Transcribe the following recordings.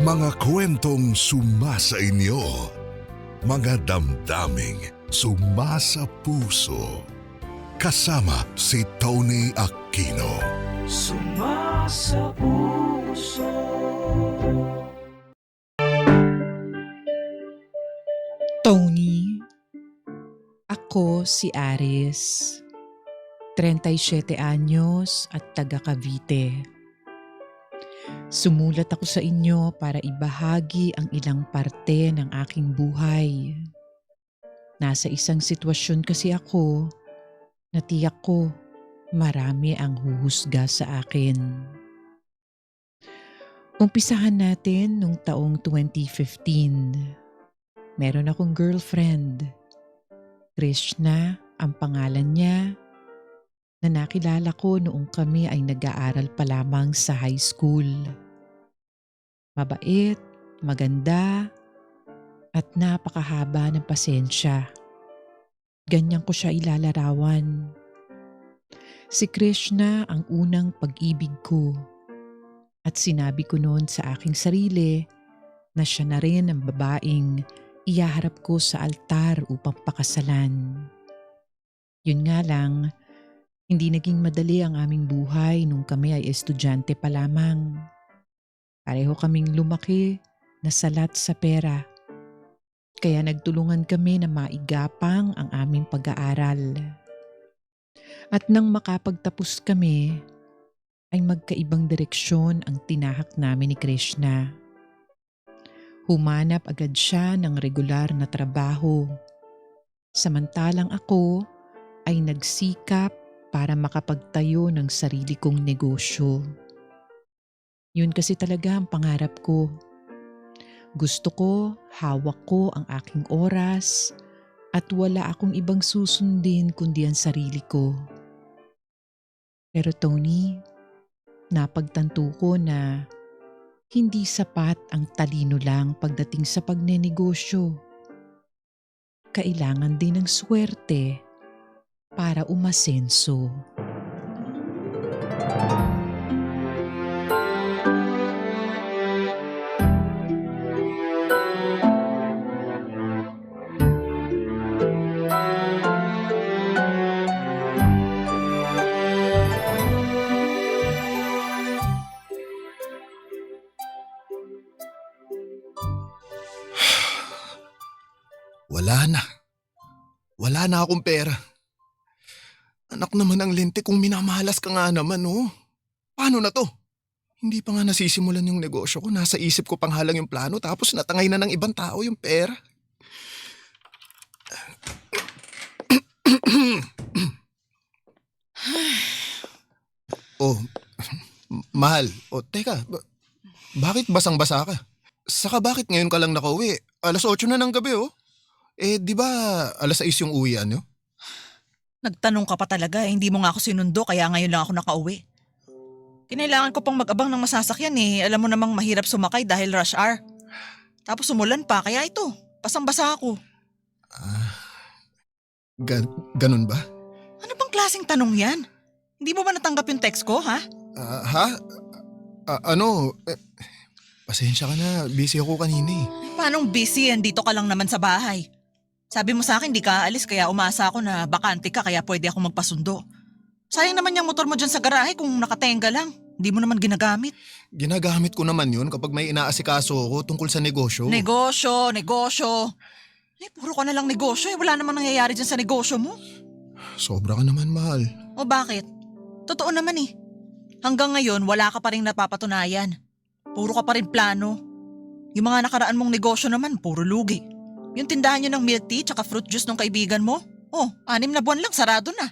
Mga kwentong sumasa inyo, mga damdaming sumasa puso. Kasama si Tony Aquino. Sumasa puso. Tony, ako si Aris, 37 anyos at taga Cavite. Sumulat ako sa inyo para ibahagi ang ilang parte ng aking buhay. Nasa isang sitwasyon kasi ako na tiyak ko marami ang huhusga sa akin. Umpisahan natin nung taong 2015. Meron akong girlfriend. Krishna ang pangalan niya, na nakilala ko noong kami ay nag-aaral pa lamang sa high school. Mabait, maganda, at napakahaba ng pasensya. Ganyan ko siya ilalarawan. Si Krishna ang unang pag-ibig ko. At sinabi ko noon sa aking sarili na siya na rin ang babaeng iyaharap ko sa altar upang pakasalan. Yun nga lang, hindi naging madali ang aming buhay nung kami ay estudyante pa lamang. Pareho kaming lumaki na salat sa pera. Kaya nagtulungan kami na maigapang ang aming pag-aaral. At nang makapagtapos kami, ay magkaibang direksyon ang tinahak namin ni Krishna. Humanap agad siya ng regular na trabaho. Samantalang ako ay nagsikap para makapagtayo ng sarili kong negosyo. Yun kasi talaga ang pangarap ko. Gusto ko, hawak ko ang aking oras at wala akong ibang susundin kundi ang sarili ko. Pero Tony, napagtanto ko na hindi sapat ang talino lang pagdating sa pagnenegosyo. Kailangan din ng swerte para umasenso. Wala na. Wala na akong pera. Anak naman ang lente kung minamalas ka nga naman, oh. Paano na to? Hindi pa nga nasisimulan yung negosyo ko. Nasa isip ko pang halang yung plano tapos natangay na ng ibang tao yung pera. Oh, mahal. Oh, teka. Bakit basang-basa ka? Saka bakit ngayon ka lang nakauwi? 8:00 na ng gabi, oh. Di ba 6:00 yung uwian nyo? Nagtanong ka pa talaga, hindi mo nga ako sinundo kaya ngayon lang ako nakauwi. Kinailangan ko pang mag-abang ng masasakyan eh. Alam mo namang mahirap sumakay dahil rush hour. Tapos umulan pa kaya ito, basang-basa ako. Ganun ba? Ano bang klaseng tanong yan? Hindi mo ba natanggap yung text ko, ha? Ha? Pasensya ka na, busy ako kanina eh. Paanong busy? Andito ka lang naman sa bahay. Sabi mo sa akin di ka aalis kaya umasa ako na bakante ka kaya pwede ako magpasundo. Sayang naman yung motor mo dyan sa garahe kung nakatenga lang. Hindi mo naman ginagamit. Ginagamit ko naman yun kapag may inaasikaso ako tungkol sa negosyo. Negosyo. Puro ka na lang negosyo eh. Wala namang nangyayari dyan sa negosyo mo. Sobra ka naman, mahal. O bakit? Totoo naman eh. Hanggang ngayon wala ka pa rin napapatunayan. Puro ka pa rin plano. Yung mga nakaraan mong negosyo naman puro lugi. Yung tindahan nyo ng milk tea tsaka fruit juice ng kaibigan mo, 6 na buwan lang sarado na.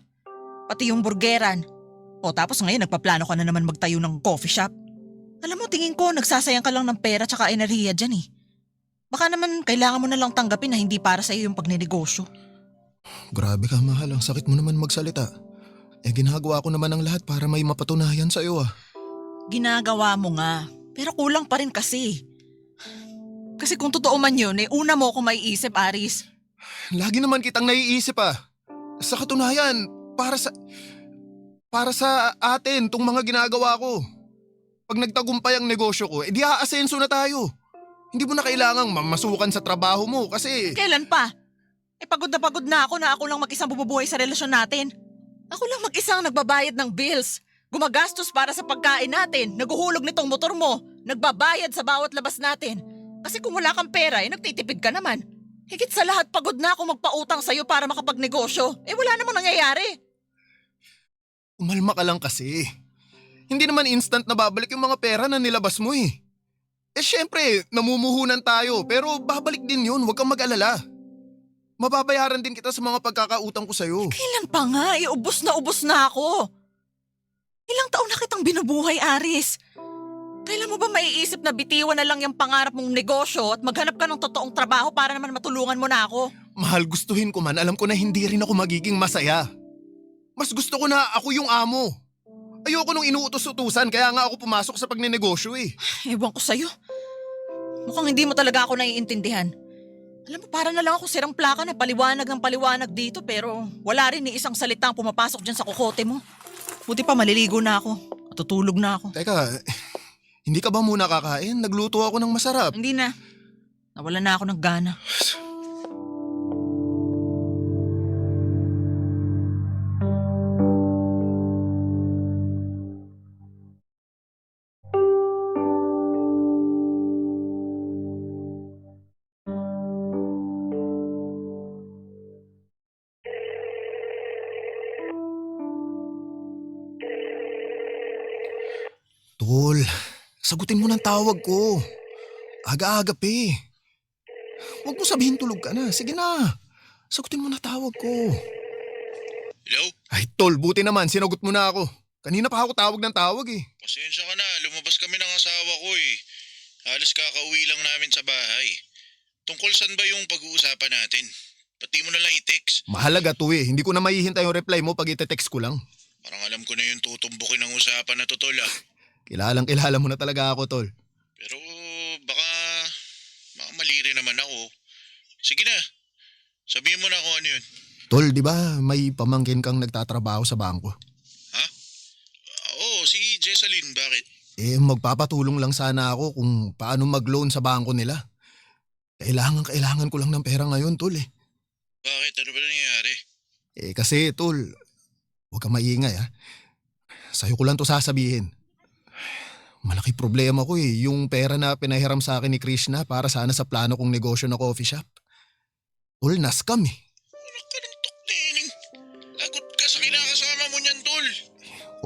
Pati yung burgeran. Tapos ngayon nagpaplano ka na naman magtayo ng coffee shop. Alam mo, tingin ko nagsasayang ka lang ng pera tsaka enerhiya dyan eh. Baka naman kailangan mo na lang tanggapin na hindi para sa iyo yung pagnenegosyo. Grabe ka, mahal. Ang sakit mo naman magsalita. Ginagawa ko naman ang lahat para may mapatunayan sa iyo ah. Ginagawa mo nga, pero kulang pa rin kasi. Kasi kung totoo man yun, una mo ako maiisip, Aris. Lagi naman kitang naiisip ah. Sa katunayan, para sa atin tong mga ginagawa ko. Pag nagtagumpay ang negosyo ko, edi aasenso na tayo. Hindi mo na kailangang mamasukan sa trabaho mo kasi… Kailan pa? Pagod na ako lang mag-isang bumubuhay sa relasyon natin. Ako lang mag-isang nagbabayad ng bills. Gumagastos para sa pagkain natin. Naguhulog nitong motor mo. Nagbabayad sa bawat labas natin. Kasi kung wala kang pera, nagtitipid ka naman. Higit sa lahat, pagod na ako magpautang sa'yo para makapagnegosyo. Wala namang nangyayari. Umalma ka lang kasi. Hindi naman instant na babalik yung mga pera na nilabas mo eh. Syempre, namumuhunan tayo pero babalik din yun, huwag kang mag-alala. Mababayaran din kita sa mga pagkakautang ko sa'yo. Kailan pa nga? Ubus na ako. Ilang taon na kitang binubuhay, Aris. Kailan mo ba maiisip na bitiwan na lang yung pangarap mong negosyo at maghanap ka ng totoong trabaho para naman matulungan mo na ako? Mahal, gustuhin ko man, alam ko na hindi rin ako magiging masaya. Mas gusto ko na ako yung amo. Ayoko nung inuutos-utusan kaya nga ako pumasok sa pagnenegosyo eh. Ewan ko sa'yo. Mukhang hindi mo talaga ako naiintindihan. Alam mo, para na lang ako sirang plaka na paliwanag ng paliwanag dito pero wala rin ni isang salitang pumapasok dyan sa kokote mo. Buti pa maliligo na ako. Tutulog na ako. Teka, hindi ka ba muna kakain? Nagluto ako ng masarap. Hindi na. Nawala na ako ng gana. Tol, sagutin mo ng tawag ko. Aga-aga pa eh. Huwag mo sabihin tulog ka na. Sige na. Sagutin mo na tawag ko. Hello? Ay tol, buti naman. Sinagot mo na ako. Kanina pa ako tawag ng tawag eh. Pasensya ka na. Lumabas kami ng asawa ko eh. Halos kakauwi lang namin sa bahay. Tungkol saan ba yung pag-uusapan natin? Pati mo na lang i-text. Mahalaga to eh. Hindi ko na mahihintay yung reply mo pag ite-text ko lang. Parang alam ko na yung tutumbukin ng usapan na to, tol ah. Kilalang kilala mo na talaga ako, tol. Pero baka mali rin naman ako. Sige na. Sabihin mo na kung ano yun. Tol, di ba may pamangkin kang nagtatrabaho sa bangko? Ha? Oo, si Jessalyn. Bakit? Magpapatulong lang sana ako kung paano mag-loan sa bangko nila. Kailangan ko lang ng pera ngayon, tol eh. Bakit? Ano ba nangyayari? Kasi, tol, huwag kang maingay ha. Sa'yo ko lang to sasabihin. Malaki problema ko eh, yung pera na pinahiram sa akin ni Krishna para sana sa plano kong negosyo na coffee shop. Tol, na-scam eh. Ano ka ng tuknening? Lagot ka sa kinakasama mo niyan, tol.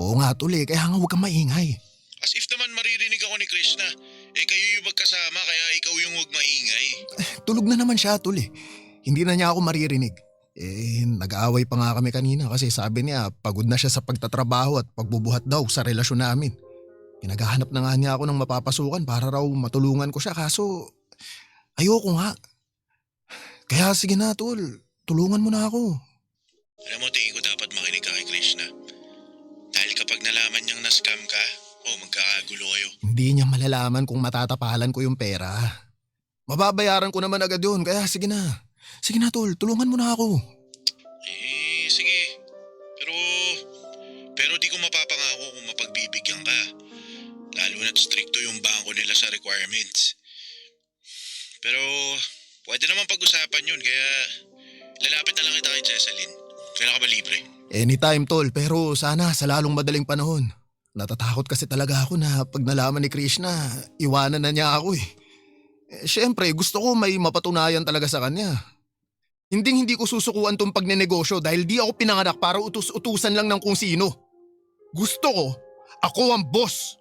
Oo nga, tol eh, kaya nga huwag kang maingay. As if naman maririnig ako ni Krishna. Kayo yung magkasama kaya ikaw yung huwag maingay. Tulog na naman siya, tol eh. Hindi na niya ako maririnig. Nag-aaway pa nga kami kanina kasi sabi niya pagod na siya sa pagtatrabaho at pagbubuhat daw sa relasyon namin. Pinaghahanap na nga niya ako ng mapapasukan para raw matulungan ko siya kaso ayoko nga. Kaya sige na tol, tulungan mo na ako. Alam mo, tingin ko dapat makinig ka kay Krishna. Dahil kapag nalaman niyang na-scam ka, magkakagulo kayo. Hindi niya malalaman kung matatapalan ko yung pera. Mababayaran ko naman agad yun kaya sige na. Sige na tol, tulungan mo na ako. Sige. Pero di ko mapapangako kung mapagbibigyan ka. Lalo na't stricto yung bangko nila sa requirements. Pero pwede naman pag-usapan yun kaya lalapit na lang kita kay Jessalyn. Kailan ka ba libre? Anytime tol, pero sana sa lalong madaling panahon. Natatakot kasi talaga ako na pag nalaman ni Krishna, iwanan na niya ako eh. Siyempre, gusto ko may mapatunayan talaga sa kanya. Hindi ko susukuan tong pagnenegosyo dahil di ako pinanganak para utus-utusan lang ng kung sino. Gusto ko, ako ang boss.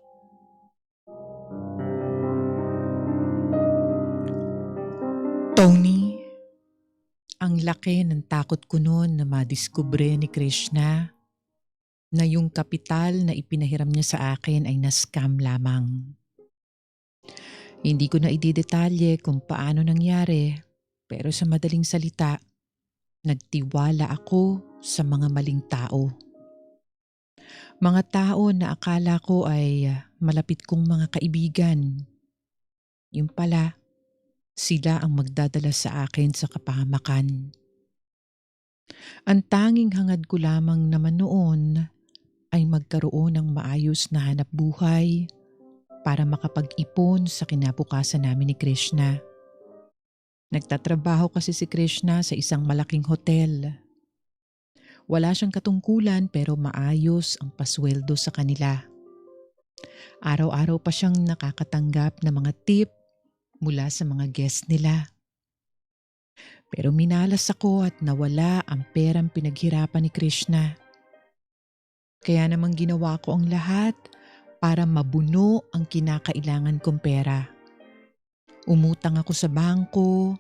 Tony, ang laki ng takot ko noon na madiskubre ni Krishna na yung kapital na ipinahiram niya sa akin ay na-scam lamang. Hindi ko na ididetalye kung paano nangyari, pero sa madaling salita, nagtiwala ako sa mga maling tao. Mga tao na akala ko ay malapit kong mga kaibigan. Yung pala, sila ang magdadala sa akin sa kapahamakan. Ang tanging hangad ko lamang naman noon ay magkaroon ng maayos na hanap buhay para makapag-ipon sa kinabukasan namin ni Krishna. Nagtatrabaho kasi si Krishna sa isang malaking hotel. Wala siyang katungkulan pero maayos ang pasweldo sa kanila. Araw-araw pa siyang nakakatanggap ng mga tip mula sa mga guest nila. Pero minalas ako at nawala ang perang pinaghirapan ni Krishna. Kaya namang ginawa ko ang lahat para mabuno ang kinakailangan kong pera. Umutang ako sa bangko,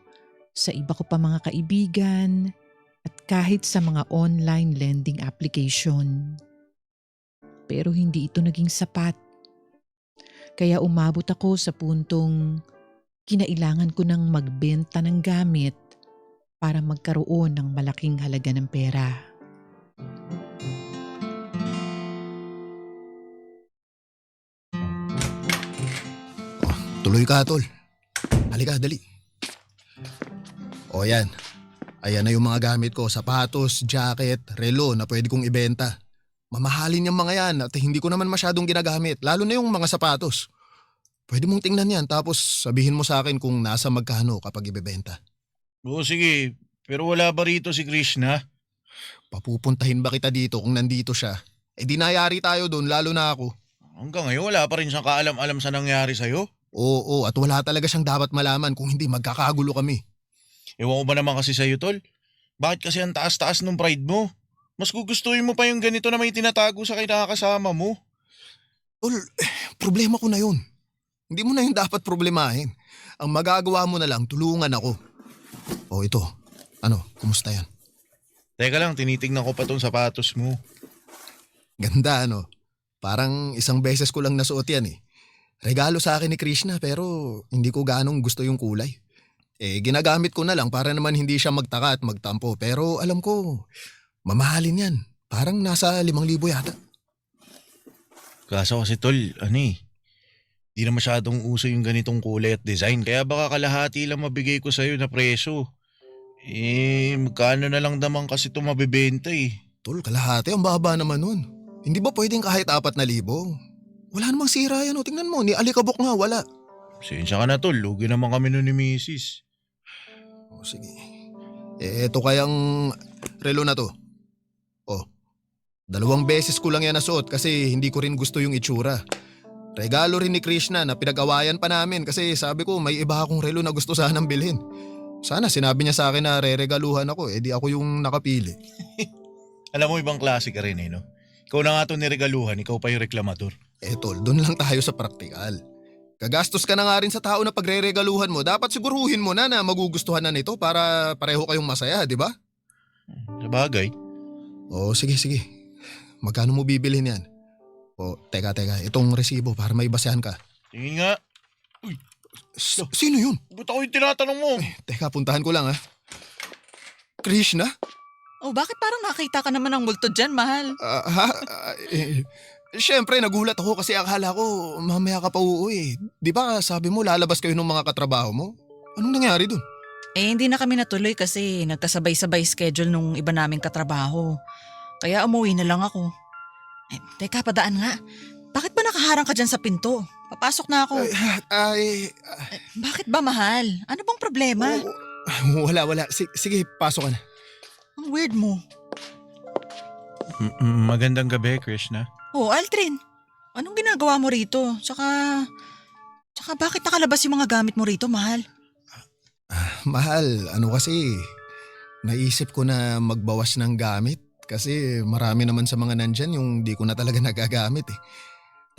sa iba ko pa mga kaibigan, at kahit sa mga online lending application. Pero hindi ito naging sapat. Kaya umabot ako sa puntong kinailangan ko nang magbenta ng gamit para magkaroon ng malaking halaga ng pera. Tuloy ka, tol. Halika, dali. O yan. Ayan na yung mga gamit ko. Sapatos, jacket, relo na pwede kong ibenta. Mamahalin yung mga yan at hindi ko naman masyadong ginagamit. Lalo na yung mga sapatos. Pwede mong tingnan yan tapos sabihin mo sa akin kung nasa magkano kapag ibebenta. Oo, sige. Pero wala ba rito si Krishna? Papupuntahin ba kita dito kung nandito siya? Eh di nayari tayo doon, lalo na ako. Hanggang ngayon wala pa rin siyang kaalam-alam sa nangyari sa'yo. Oo, at wala talaga siyang dapat malaman kung hindi magkakagulo kami. Ewan ko ba naman kasi sa'yo, tol? Bakit kasi ang taas-taas ng pride mo? Mas gugustuhin mo pa yung ganito na may tinatago sa kinakasama mo. Tol, problema ko na yun. Hindi mo na yung dapat problemahin. Ang magagawa mo na lang, tulungan ako. O ito, ano, kumusta yan? Teka lang, tinitingnan ko pa tong sapatos mo. Ganda ano? Parang isang beses ko lang nasuot yan eh. Regalo sa akin ni Krishna pero hindi ko ganong gusto yung kulay. Eh ginagamit ko na lang para naman hindi siya magtaka at magtampo. Pero alam ko, mamahalin yan. Parang nasa 5,000 yata. Kaso kasi tol, di na masyadong uso yung ganitong kulay at design. Kaya baka kalahati lang mabigay ko sa'yo na presyo. Magkano na lang naman kasi ito mabibenta eh. Tol, kalahati ang baba naman nun. Hindi ba pwedeng kahit 4,000? Wala namang sira yan o. Tingnan mo, ni alikabok nga wala. Pasensya ka na tol, lugi naman kami nun ni Mrs. O sige. Eto kayang relo na to. O, 2 beses ko lang yan nasuot kasi hindi ko rin gusto yung itsura. Regalo rin ni Krishna na pinag-awayan pa namin kasi sabi ko may iba akong relo na gusto sanang bilhin. Sana sinabi niya sa akin na re-regaluhan ako, di ako yung nakapili. Alam mo ibang klase ka rin no? Ikaw na nga ito niregaluhan, ikaw pa yung reklamador. Tol, doon lang tayo sa praktikal. Gagastos ka na nga rin sa tao na pagre-regaluhan mo, dapat siguruhin mo na magugustuhan na nito para pareho kayong masaya, di ba? Sabagay. O sige. Magkano mo bibilhin yan? O teka, itong resibo para may basehan ka. Tingin nga. Sino yun? Ba't ako yung tinatanong mo? Teka, puntahan ko lang ha. Krishna? Oh, bakit parang nakita ka naman ng multo dyan, mahal? Siyempre, nagulat ako kasi akala ko mamaya ka pa uuwi. Di ba sabi mo lalabas kayo ng mga katrabaho mo? Anong nangyari dun? Hindi na kami natuloy kasi nagkasabay-sabay schedule nung iba naming katrabaho. Kaya umuwi na lang ako. Teka, padaan nga. Bakit ba nakaharang ka dyan sa pinto? Papasok na ako. Bakit ba, mahal? Ano bang problema? Wala. Sige, pasok ka na. Ang weird mo. Magandang gabi, Krishna. Oh, Aldrin. Anong ginagawa mo rito? Tsaka bakit nakalabas yung mga gamit mo rito, mahal? Mahal, ano kasi, naisip ko na magbawas ng gamit kasi marami naman sa mga nandyan yung di ko na talaga nagagamit eh.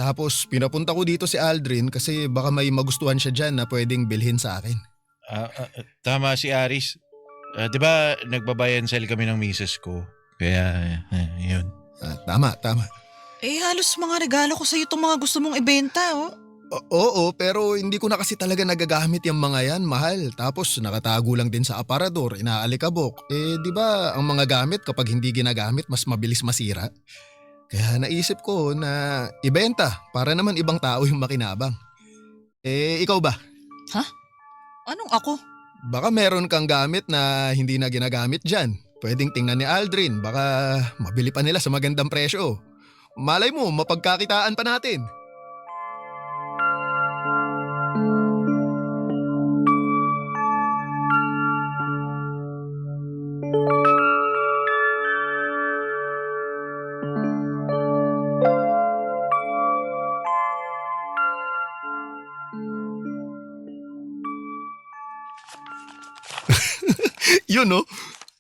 Tapos pinapunta ko dito si Aldrin kasi baka may magustuhan siya dyan na pwedeng bilhin sa akin. Tama si Aris. Di ba nagbabayan sale kami ng misis ko? Kaya yun. Tama. Halos mga regalo ko sa'yo itong mga gusto mong ibenta, oh. Oo, pero hindi ko na kasi talaga nagagamit yung mga yan, mahal. Tapos nakatago lang din sa aparador, inaalikabok. Di ba ang mga gamit kapag hindi ginagamit mas mabilis masira? Kaya naisip ko na ibenta para naman ibang tao yung makinabang. Ikaw ba? Ha? Anong ako? Baka meron kang gamit na hindi na ginagamit dyan. Pwedeng tingnan ni Aldrin, baka mabili pa nila sa magandang presyo. Malay mo, mapagkakitaan pa natin. Yun no,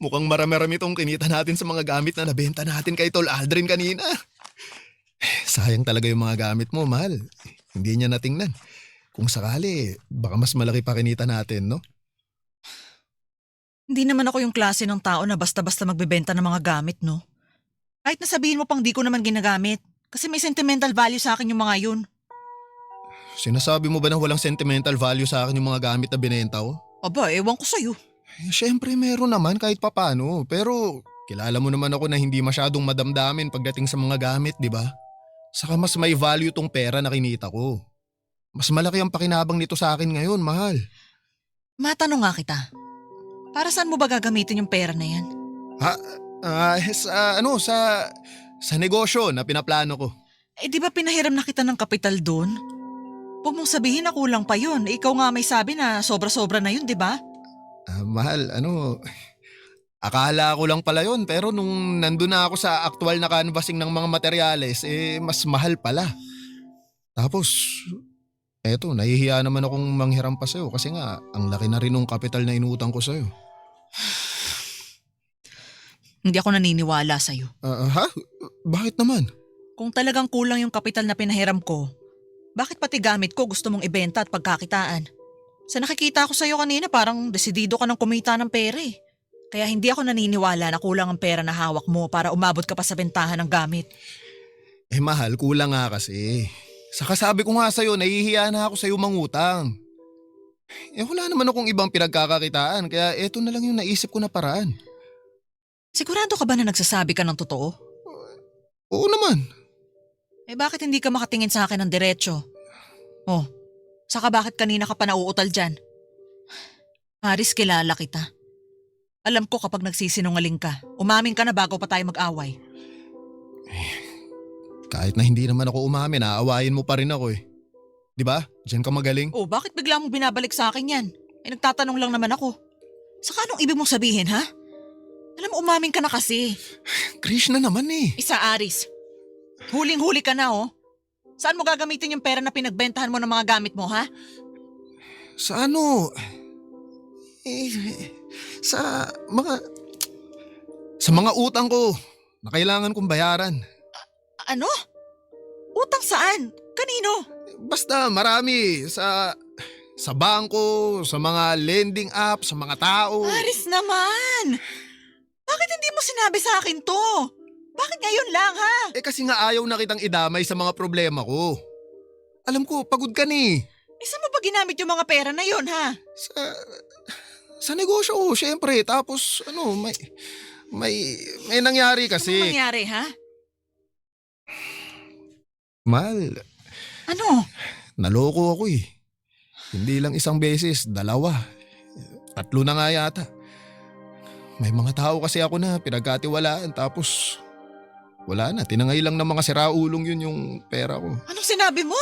mukhang marami-rami tong kinita natin sa mga gamit na nabenta natin kay Tol Aldrin kanina. Sayang talaga yung mga gamit mo, mahal. Hindi niya natingnan. Kung sakali, baka mas malaki pa kinita natin, no? Hindi naman ako yung klase ng tao na basta-basta magbebenta ng mga gamit, no? Kahit nasabihin mo pang di ko naman ginagamit. Kasi may sentimental value sa akin yung mga yun. Sinasabi mo ba na walang sentimental value sa akin yung mga gamit na binenta ko? Aba, ewan ko sa'yo. Siyempre meron naman kahit papano. Pero kilala mo naman ako na hindi masyadong madamdamin pagdating sa mga gamit, di ba? Saka mas may value tong pera na kinita ko. Mas malaki ang pakinabang nito sa akin ngayon, mahal. Matanong nga kita. Para saan mo ba gagamitin yung pera na yan? Sa negosyo na pinaplano ko. Eh di ba pinahiram na kita ng kapital doon? Huwag mong sabihin na kulang pa yun. Ikaw nga may sabi na sobra-sobra na yun, di ba? Mahal, akala ko lang pala yun pero nung nandun na ako sa aktual na canvassing ng mga materyales, mas mahal pala. Tapos, eto, nahihiya naman akong manghiram pa sa'yo kasi nga, ang laki na rin ng kapital na inutang ko sa'yo. Hindi ako naniniwala sa'yo. Ha? Bakit naman? Kung talagang kulang yung kapital na pinahiram ko, bakit pati gamit ko gusto mong ibenta at pagkakitaan? Sa nakikita ko sa'yo kanina parang desidido ka ng kumita ng pera eh. Kaya hindi ako naniniwala na kulang ang pera na hawak mo para umabot ka pa sa bentahan ng gamit. Mahal, kulang nga kasi. Saka sabi ko nga sa'yo, nahihiya na ako sa'yo mangutang. Wala naman akong ibang pinagkakakitaan kaya eto na lang yung naisip ko na paraan. Sigurado ka ba na nagsasabi ka ng totoo? Oo naman. Bakit hindi ka makatingin sa akin ng diretsyo? Oh, saka bakit kanina ka pa nauutal dyan? Aris, kilala kita. Alam ko kapag nagsisinungaling ka, umamin ka na bago pa tayo mag-away. Kahit na hindi naman ako umamin, aawayin mo pa rin ako eh. Di ba? Diyan ka magaling. Oh, bakit bigla mong binabalik sa akin yan? Nagtatanong lang naman ako. Saka anong ibig mong sabihin, ha? Alam mo, umamin ka na kasi. Krishna naman eh. Isa, Aris. Huling-huli ka na, oh. Saan mo gagamitin yung pera na pinagbentahan mo ng mga gamit mo, ha? Sa ano? Sa mga utang ko na kailangan kong bayaran. Ano? Utang saan? Kanino? Basta marami sa bangko, sa mga lending app, sa mga tao. Aris naman! Bakit hindi mo sinabi sa akin to? Bakit ngayon lang, ha? Kasi nga ayaw na kitang idamay sa mga problema ko. Alam ko, pagod ka ni. Saan mo ba ginamit yung mga pera na yun, ha? Sa negosyo ko, syempre. Tapos, may nangyari kasi. Ano nangyari, ha? Mahal, Ano? naloko ako eh. Hindi lang isang beses, 2. 3 na nga yata. May mga tao kasi ako na pinagkatiwalaan tapos wala na, tinangay lang ng mga siraulong yun yung pera ko. Anong sinabi mo?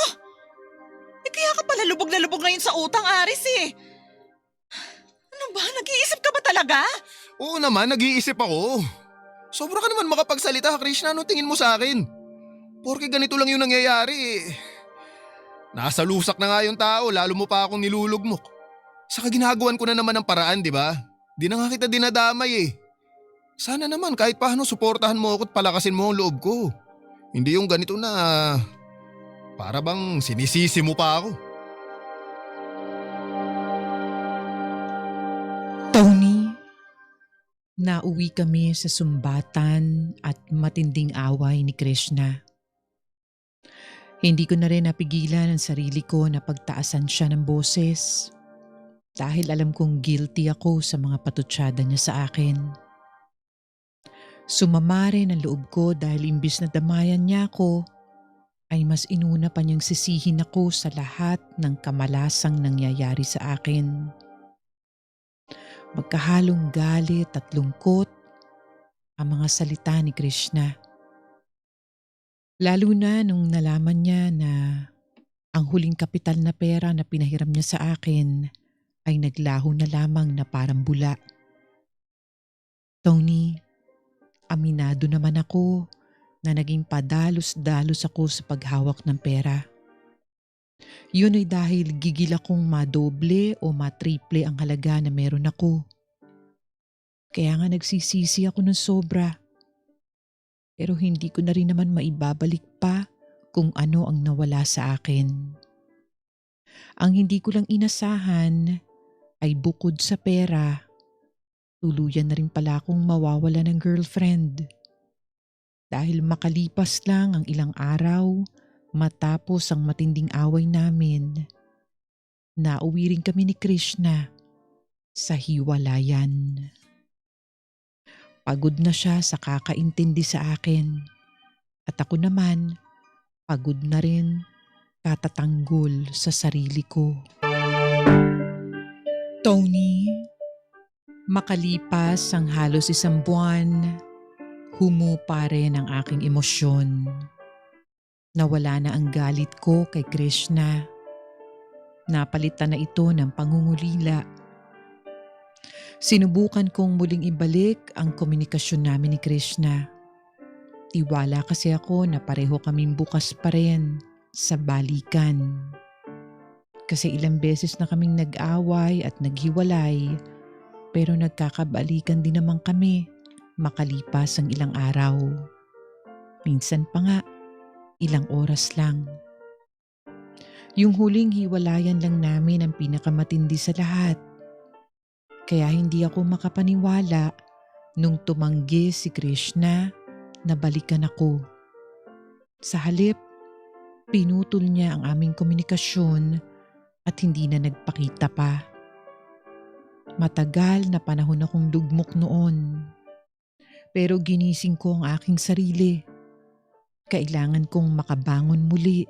Kaya ka pala lubog na lubog ngayon sa utang, Aris eh. Ano ba? Nag-iisip ka ba talaga? Oo naman, nag-iisip ako. Sobra ka naman makapagsalita, Krishna. Ano tingin mo sa akin? Porke ganito lang yung nangyayari eh. Nasa lusak na nga yung tao, lalo mo pa akong nilulugmok. Saka ginagawan ko na naman ng paraan, di ba? Di na nga kita dinadamay eh. Sana naman kahit paano suportahan mo ako at palakasin mo ang loob ko. Hindi yung ganito na para bang sinisisi mo pa ako. Tony, nauwi kami sa sumbatan at matinding away ni Krishna. Hindi ko na rin napigilan ang sarili ko na pagtaasan siya ng boses dahil alam kong guilty ako sa mga patutsada niya sa akin. Sumama rin ang loob ko dahil imbis na damayan niya ako, ay mas inuna pa niyang sisihin ako sa lahat ng kamalasang nangyayari sa akin. Magkahalong galit at lungkot ang mga salita ni Krishna. Lalo na nung nalaman niya na ang huling kapital na pera na pinahiram niya sa akin ay naglaho na lamang na parang bula. Tony, aminado naman ako na naging padalos-dalos ako sa paghawak ng pera. Yun ay dahil gigil akong madoble o matriple ang halaga na meron ako. Kaya nga nagsisisi ako ng sobra. Pero hindi ko na rin naman maibabalik pa kung ano ang nawala sa akin. Ang hindi ko lang inasahan ay bukod sa pera, tuluyan na rin pala akong mawawala ng girlfriend. Dahil makalipas lang ang ilang araw matapos ang matinding away namin, nauwi rin kami ni Krishna sa hiwalayan. Pagod na siya sa kakaintindi sa akin at ako naman pagod na rin katatanggol sa sarili ko. Tony, makalipas ang halos isang buwan, humupa rin ang aking emosyon. Nawala na ang galit ko kay Krishna. Napalitan na ito ng pangungulila. Sinubukan kong muling ibalik ang komunikasyon namin ni Krishna. Tiwala kasi ako na pareho kaming bukas pa rin sa balikan. Kasi ilang beses na kaming nag-away at naghiwalay, pero nagkakabalikan din naman kami makalipas ang ilang araw. Minsan pa nga, ilang oras lang. Yung huling hiwalayan lang namin ang pinakamatindi sa lahat. Kaya hindi ako makapaniwala nung tumanggi si Krishna na balikan ako. Sa halip, pinutol niya ang aming komunikasyon at hindi na nagpakita pa. Matagal na panahon akong lugmok noon. Pero ginising ko ang aking sarili. Kailangan kong makabangon muli.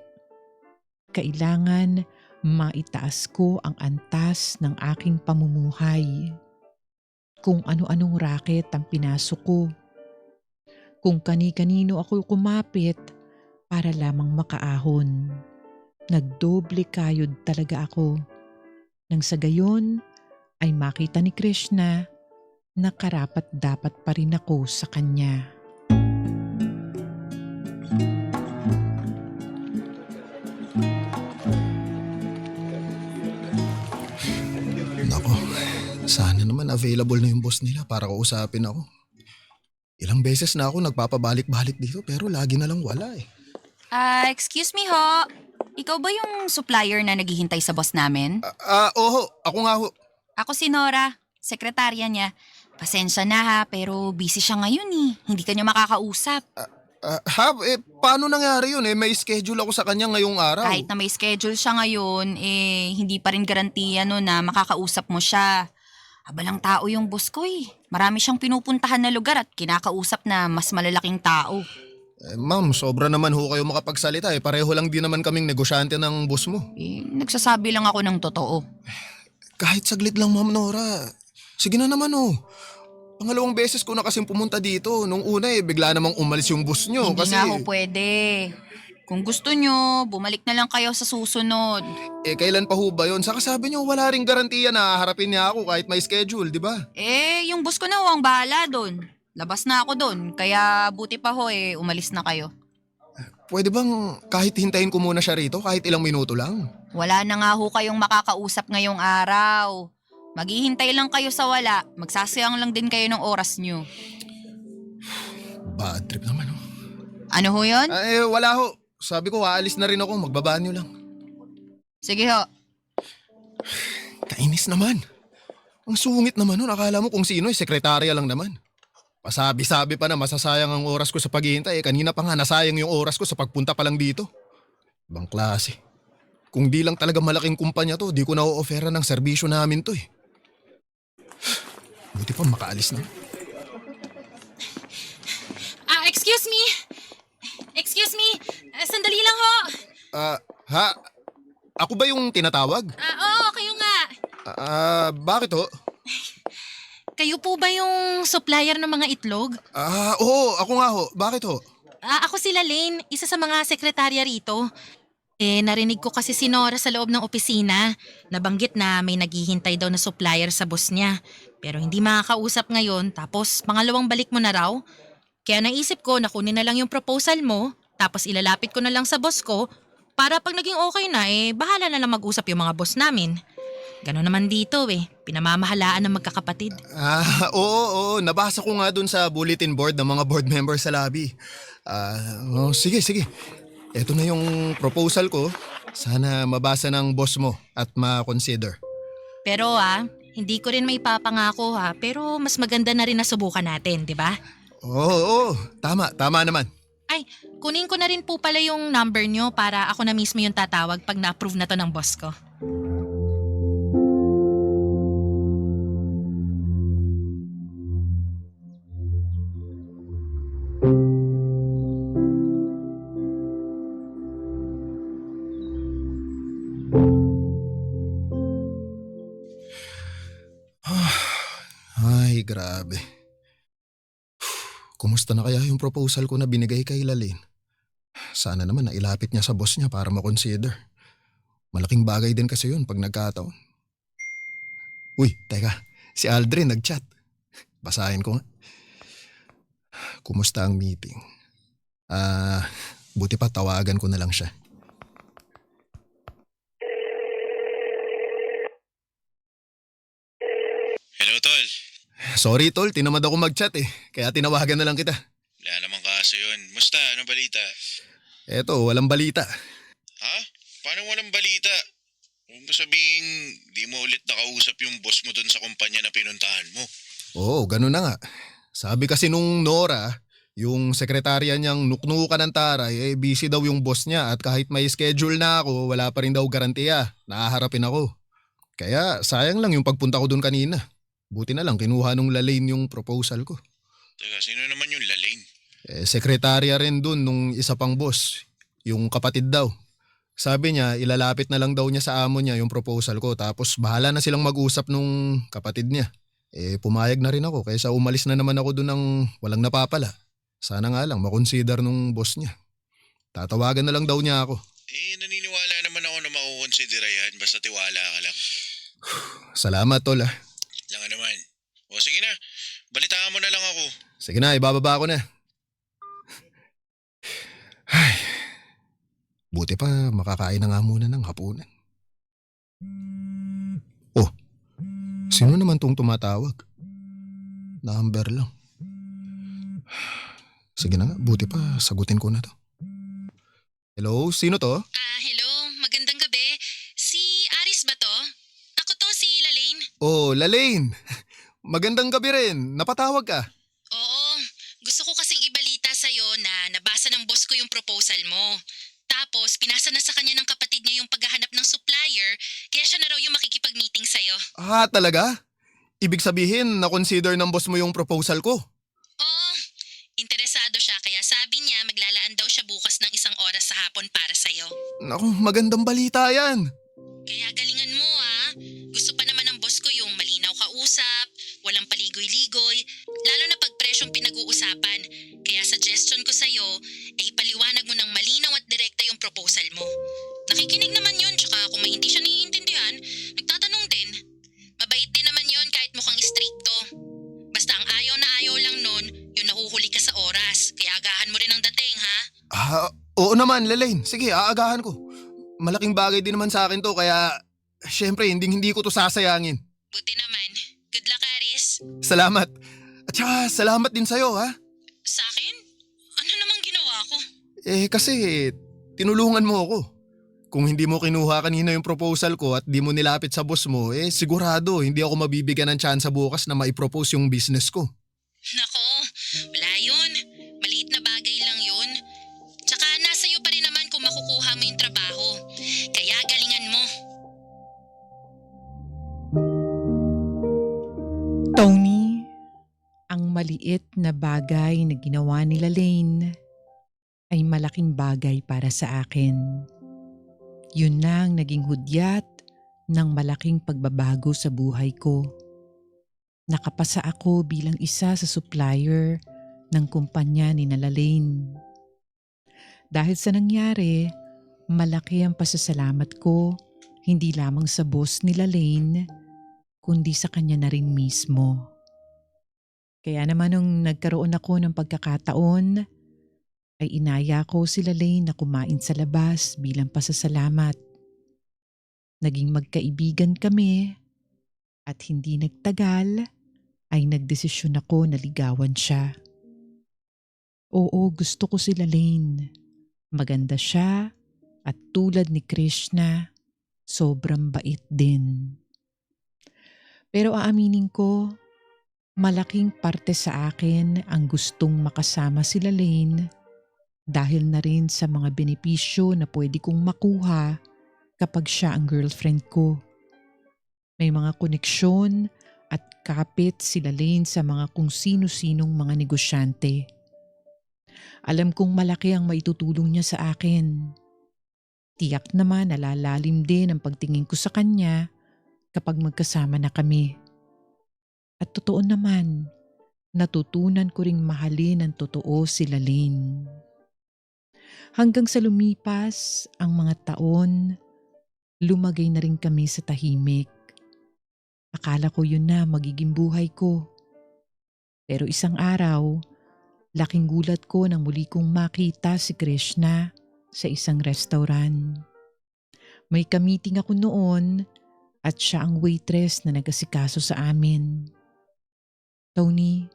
Kailangan maitaas ko ang antas ng aking pamumuhay. Kung ano-anong racket ang pinasok ko. Kung kani-kanino ako kumapit para lamang makaahon. Nagdoble kayod talaga ako. Nang sa gayon ay makita ni Krishna na karapat-dapat pa rin ako sa kanya. Nako, sana naman available na yung boss nila para kausapin ako. Ilang beses na ako nagpapabalik-balik dito pero lagi na lang wala eh. Excuse me ho. Ikaw ba yung supplier na naghihintay sa boss namin? Oo, ako nga ho. Ako si Nora, sekretarya niya. Pasensya na ha, pero busy siya ngayon eh. Hindi ka niya makakausap. Paano nangyari yun eh? May schedule ako sa kanya ngayong araw. Kahit na may schedule siya ngayon, hindi pa rin garantiya no na makakausap mo siya. Abalang tao yung boss ko eh. Marami siyang pinupuntahan na lugar at kinakausap na mas malalaking tao. Ma'am, sobra naman ho kayo makapagsalita eh. Pareho lang din naman kaming negosyante ng boss mo. Nagsasabi lang ako ng totoo. Kahit saglit lang, Ma'am Nora. Sige na naman oh. Pangalawang beses ko na kasing pumunta dito. Nung una bigla namang umalis yung bus nyo. Hindi kasi... nga ho pwede. Kung gusto nyo, bumalik na lang kayo sa susunod. Kailan pa ho ba yun? Saka sabi nyo wala ring garantiya na harapin niya ako kahit may schedule, di ba? Yung bus ko na ho ang bahala doon. Labas na ako doon, kaya buti pa ho umalis na kayo. Pwede bang kahit hintayin ko muna siya rito kahit ilang minuto lang? Wala na nga ho kayong makakausap ngayong araw. Maghihintay lang kayo sa wala, magsasayang lang din kayo ng oras nyo. Bad trip naman oh. Ano ho yun? Wala ho. Sabi ko aalis na rin ako, magbabanyo lang. Sige ho. Kainis naman. Ang sungit naman nun, akala mo kung sino sekretarya lang naman. Pasabi-sabi pa na masasayang ang oras ko sa paghihintay. Kanina pa nga nasayang yung oras ko sa pagpunta pa lang dito. Ibang klase. Kung di lang talaga malaking kumpanya to, di ko na o-offeran ng serbisyo namin to eh. Buti pa makaalis na. Excuse me! Excuse me! Sandali lang ho! Ako ba yung tinatawag? Oo, kayo nga. Bakit ho? Kayo po ba yung supplier ng mga itlog? Oo, ako nga ho. Bakit ho? Ako si Lalaine, isa sa mga sekretarya rito. Narinig ko kasi si Nora sa loob ng opisina. Nabanggit na may naghihintay daw na supplier sa boss niya. Pero hindi makakausap ngayon, tapos pangalawang balik mo na raw. Kaya naisip ko na kunin na lang yung proposal mo, tapos ilalapit ko na lang sa boss ko, para pag naging okay na, bahala na lang mag-usap yung mga boss namin. Ganon naman dito pinamamahalaan ng magkakapatid. Oo, nabasa ko nga dun sa bulletin board ng mga board members sa lobby. Sige. Ito na yung proposal ko. Sana mabasa ng boss mo at ma-consider. Pero hindi ko rin may papangako pero mas maganda na rin na subukan natin, di ba? Oo, tama naman. Ay, kunin ko na rin po pala yung number nyo para ako na mismo yung tatawag pag na-approve na to ng boss ko. Ay, grabe. Kumusta na kaya yung proposal ko na binigay kay Lalin? Sana naman nailapit niya sa boss niya para ma-consider. Malaking bagay din kasi yun pag nagkataon. Uy, teka. Si Aldrin nag-chat. Basahin ko nga. Kumusta ang meeting? Buti pa tawagan ko na lang siya. Hello, Tol. Sorry tol, tinamad ako mag-chat kaya tinawagan na lang kita. Wala namang kaso yun. Musta? Ano balita? Eto, walang balita. Ha? Paano walang balita? Huwag mo sabihin, di mo ulit nakausap yung boss mo dun sa kumpanya na pinuntahan mo. Oo, ganun na nga. Sabi kasi nung Nora, yung sekretarya niyang nuknukan ng taray, busy daw yung boss niya at kahit may schedule na ako, wala pa rin daw garantiya. Nakaharapin ako. Kaya sayang lang yung pagpunta ko dun kanina. Buti na lang kinuha nung Lalaine yung proposal ko. Teka, sino naman yung Lalaine? Sekretarya rin dun nung isa pang boss, yung kapatid daw. Sabi niya, ilalapit na lang daw niya sa amo niya yung proposal ko tapos bahala na silang mag-usap nung kapatid niya. Pumayag na rin ako kaysa umalis na naman ako dun ng walang napapala. Sana nga lang makonsider nung boss niya. Tatawagan na lang daw niya ako. Naniniwala naman ako na makukonsidera yan basta tiwala ka lang. Salamat tol Lang naman. O sige na, balitaan mo na lang ako. Sige na, ibababa ko na. Ay, buti pa makakain na nga muna ng hapunan. Oh, sino naman tong tumatawag? Number lang. Sige na nga, buti pa sagutin ko na to. Hello, sino to? Hello, magandang gabi. Si Aris ba to? Ako to, si Lalaine. Oh, Lalaine. Magandang gabi rin. Napatawag ka. Oo, gusto ko kasing ibalita sa'yo na nabasa ng boss ko yung proposal mo. Tapos, pinasa na sa kanya ng kapatid niya yung paghahanap ng supplier, kaya siya na raw yung makikipag-meeting sa'yo. Talaga? Ibig sabihin, na-consider ng boss mo yung proposal ko? Oo, interesado siya kaya sabi niya maglalaan daw siya bukas ng 1 oras sa hapon para sa'yo. Naku, magandang balita yan. Kaya galingan mo Gusto pa naman ng boss ko yung malinaw kausap, walang paligoy-ligoy, lalo na pag presyong pinag-uusapan. Kaya suggestion ko sa'yo, ipaliwanag mo ng malinaw at direkta yung proposal mo. Nakikinig naman yun, tsaka kung may hindi siya naiintindihan, nagtatanong din. Mabait din naman yun kahit mukhang istrikto. Basta ang ayaw na ayaw lang nun, yung nahuhuli ka sa oras. Kaya agahan mo rin ang dating, ha? Oo naman, Lalaine. Sige, aagahan ko. Malaking bagay din naman sa akin to, kaya syempre hindi ko to sasayangin. Buti naman. Good luck, Aris. Salamat. At saka salamat din sa'yo, ha? Sa akin? Ano namang ginawa ko? Kasi tinulungan mo ako. Kung hindi mo kinuha kanina yung proposal ko at di mo nilapit sa boss mo, sigurado hindi ako mabibigyan ng tsansa bukas na maipropose yung business ko. Nako, wala yun. Maliit na bagay lang yun. Tsaka nasa iyo pa rin naman kung makukuha mo yung trabaho. Kaya galingan mo. Tony, ang maliit na bagay na ginawa ni Lalaine ay malaking bagay para sa akin. Yun na ang naging hudyat ng malaking pagbabago sa buhay ko. Nakapasa ako bilang isa sa supplier ng kumpanya ni Lalaine. Dahil sa nangyari, malaki ang pasasalamat ko hindi lamang sa boss ni Lalaine, kundi sa kanya na rin mismo. Kaya naman nung nagkaroon ako ng pagkakataon, ay inaya ko si Lalaine na kumain sa labas bilang pasasalamat. Naging magkaibigan kami at hindi nagtagal ay nagdesisyon ako na ligawan siya. Oo, gusto ko si Lane. Maganda siya at tulad ni Krishna, sobrang bait din. Pero aaminin ko, malaking parte sa akin ang gustong makasama si Lane dahil na rin sa mga benepisyo na pwede kong makuha kapag siya ang girlfriend ko. May mga koneksyon at kapit si Lane sa mga kung sino-sinong mga negosyante. Alam kong malaki ang maitutulong niya sa akin. Tiyak naman nalalalim din ang pagtingin ko sa kanya kapag magkasama na kami. At totoo naman, natutunan ko ring mahalin ng totoo si Lane. Hanggang sa lumipas ang mga taon, lumagay na rin kami sa tahimik. Akala ko yun na magiging buhay ko. Pero isang araw, laking gulat ko nang muli kong makita si Krishna sa isang restaurant. May ka-meeting ako noon at siya ang waitress na nag-asikaso sa amin. Tony,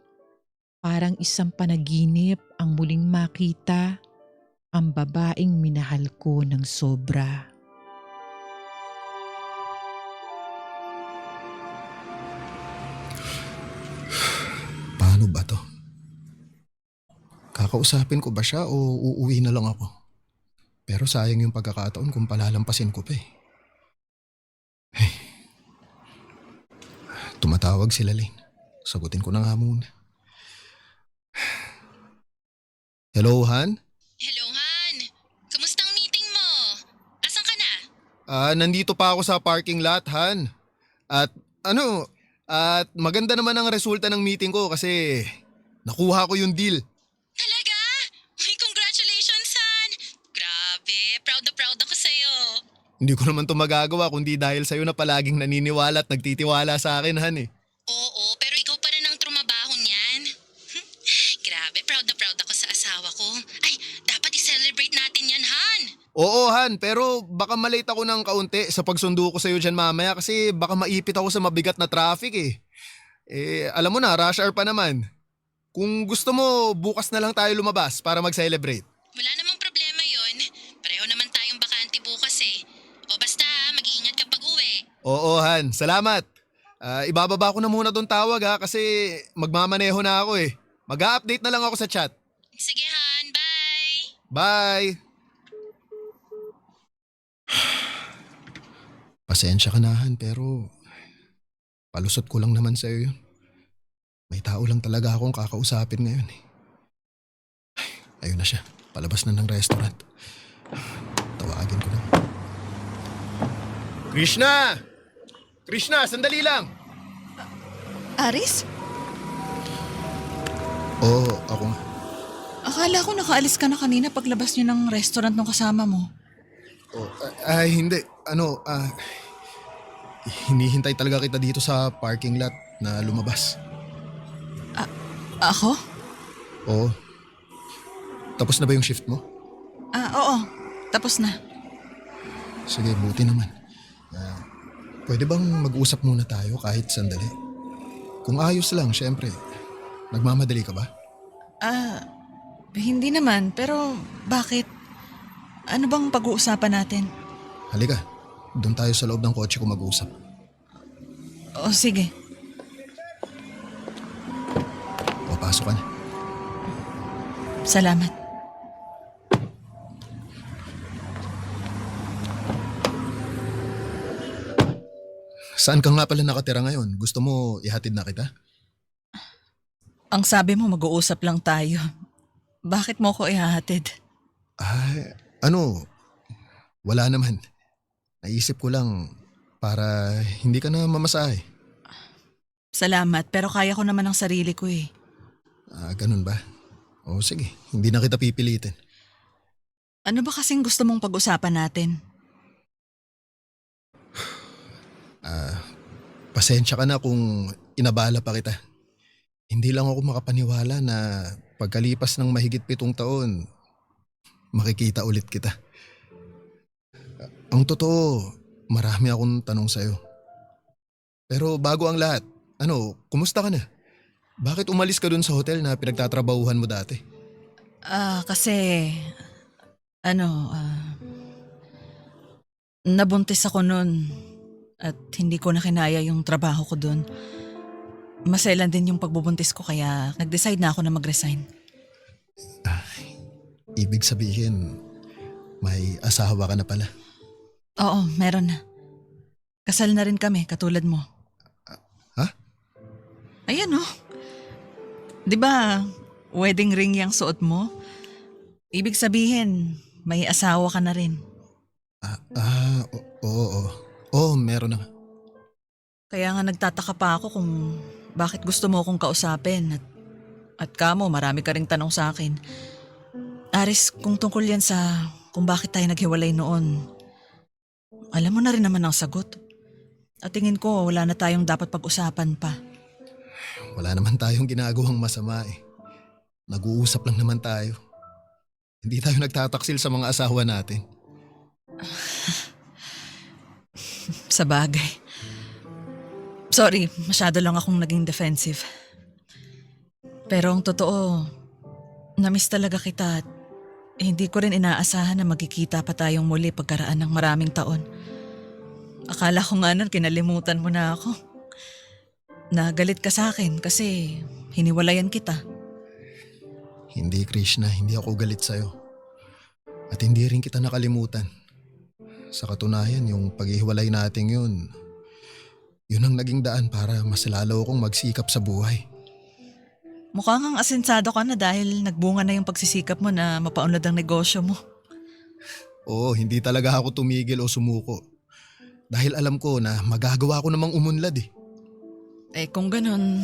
parang isang panaginip ang muling makita ang babaeng minahal ko ng sobra. Paano ba to? Kakausapin ko ba siya o uuwi na lang ako? Pero sayang yung pagkakataon kung palalampasin ko pa eh. Ay, tumatawag si Lane. Sagutin ko na nga muna. Hello, Han? Hello, Han. Kamusta ang meeting mo? Asan ka na? Nandito pa ako sa parking lot, Han. At maganda naman ang resulta ng meeting ko kasi nakuha ko yung deal. Talaga? Uy, congratulations, Han. Grabe, proud na proud ako sa'yo. Hindi ko naman to magagawa kundi dahil sa'yo na palaging naniniwala at nagtitiwala sa akin, Han eh. Oo, pero ikaw pa rin ang trumabaho niyan. Grabe, proud na proud ako sa asawa ko. Ay, dapat i-celebrate natin yan, Han. Oo, Han, pero baka malate ako ng kaunti sa pagsundo ko sa'yo dyan mamaya kasi baka maipit ako sa mabigat na traffic eh. Alam mo na, rush hour pa naman. Kung gusto mo, bukas na lang tayo lumabas para mag-celebrate. Wala namang problema yon. Pareho naman tayong bakante bukas eh. O basta, mag-iingat ka pag-uwi. Oo, Han, salamat. Ibababa ko na muna tong tawag ha kasi magmamaneho na ako eh. Mag-a-update na lang ako sa chat. Sige, Han. Bye! Bye! Pasensya ka na, Han, pero palusot ko lang naman sa'yo yun. May tao lang talaga akong kakausapin ngayon eh. Ayun na siya, palabas na ng restaurant. Tawagin ko na. Krishna! Krishna, sandali lang! Aris? Oo, ako nga. Akala ko nakaalis ka na kanina paglabas niyo ng restaurant ng kasama mo. Hindi. Hinihintay talaga kita dito sa parking lot na lumabas. Ako? Oo. Tapos na ba yung shift mo? Oo. Tapos na. Sige, buti naman. Pwede bang mag-usap muna tayo kahit sandali? Kung ayos lang, syempre. Nagmamadali ka ba? Hindi naman. Pero bakit? Ano bang pag-uusapan natin? Halika, doon tayo sa loob ng kotse ko mag-usap. O sige. O, pasok ka na. Salamat. Saan ka nga pala nakatira ngayon? Gusto mo ihatid na kita? Ang sabi mo mag-uusap lang tayo. Bakit mo ko ihahatid? Wala naman. Naisip ko lang para hindi ka na mamasahe. Salamat, pero kaya ko naman ang sarili ko eh. Ganun ba? O sige, hindi na kita pipilitin. Ano ba kasing gusto mong pag-usapan natin? Pasensya ka na kung inabala pa kita. Hindi lang ako makapaniwala na pagkalipas ng mahigit 7 taon, makikita ulit kita. Ang totoo, marami akong tanong sa'yo. Pero bago ang lahat, kumusta ka na? Bakit umalis ka dun sa hotel na pinagtatrabahuhan mo dati? Kasi, nabuntis ako noon at hindi ko na kinaya yung trabaho ko doon. Maselan din yung pagbubuntis ko kaya nag-decide na ako na mag-resign. Ibig sabihin, may asawa ka na pala. Oo, meron na. Kasal na rin kami, katulad mo. Ha? Ayan oh. Di ba, wedding ring yung suot mo? Ibig sabihin, may asawa ka na rin. Oo. Oo, meron na. Kaya nga nagtataka pa ako kung bakit gusto mo akong kausapin at kamo marami ka ring tanong sa akin. Aris, kung tungkol yan sa kung bakit tayo naghiwalay noon, alam mo na rin naman ang sagot. At tingin ko wala na tayong dapat pag-usapan pa. Wala naman tayong ginagawang masama eh. Nag-uusap lang naman tayo. Hindi tayo nagtataksil sa mga asawa natin. Sa bagay. Sorry, masyado lang akong naging defensive. Pero ang totoo, namiss talaga kita at hindi ko rin inaasahan na magkikita pa tayong muli pagkaraan ng maraming taon. Akala ko nga nun kinalimutan mo na ako. Nagalit ka sa akin kasi hiniwalayan kita. Hindi, Krishna, hindi ako galit sa'yo. At hindi rin kita nakalimutan. Sa katunayan, yung paghihiwalay natin yun ang naging daan para mas lalo akong magsikap sa buhay. Mukhang ang asensado ka na dahil nagbunga na yung pagsisikap mo na mapaunlad ang negosyo mo. Oo, hindi talaga ako tumigil o sumuko. Dahil alam ko na magagawa ko namang umunlad eh. Kung ganun,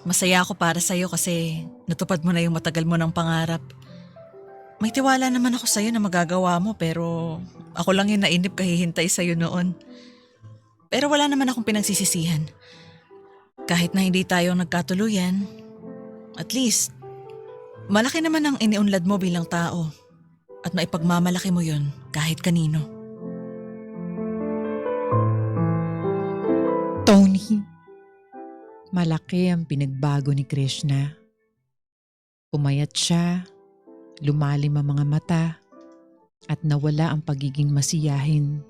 masaya ako para sa'yo kasi natupad mo na yung matagal mo ng pangarap. May tiwala naman ako sa'yo na magagawa mo pero ako lang yung nainip kahihintay sa'yo noon. Pero wala naman akong pinagsisisihan. Kahit na hindi tayo nagkatuluyan, at least, malaki naman ang iniunlad mo bilang tao at maipagmamalaki mo yun kahit kanino. Tony, malaki ang pinagbago ni Krishna. Pumayat siya, lumalim ang mga mata, at nawala ang pagiging masiyahin.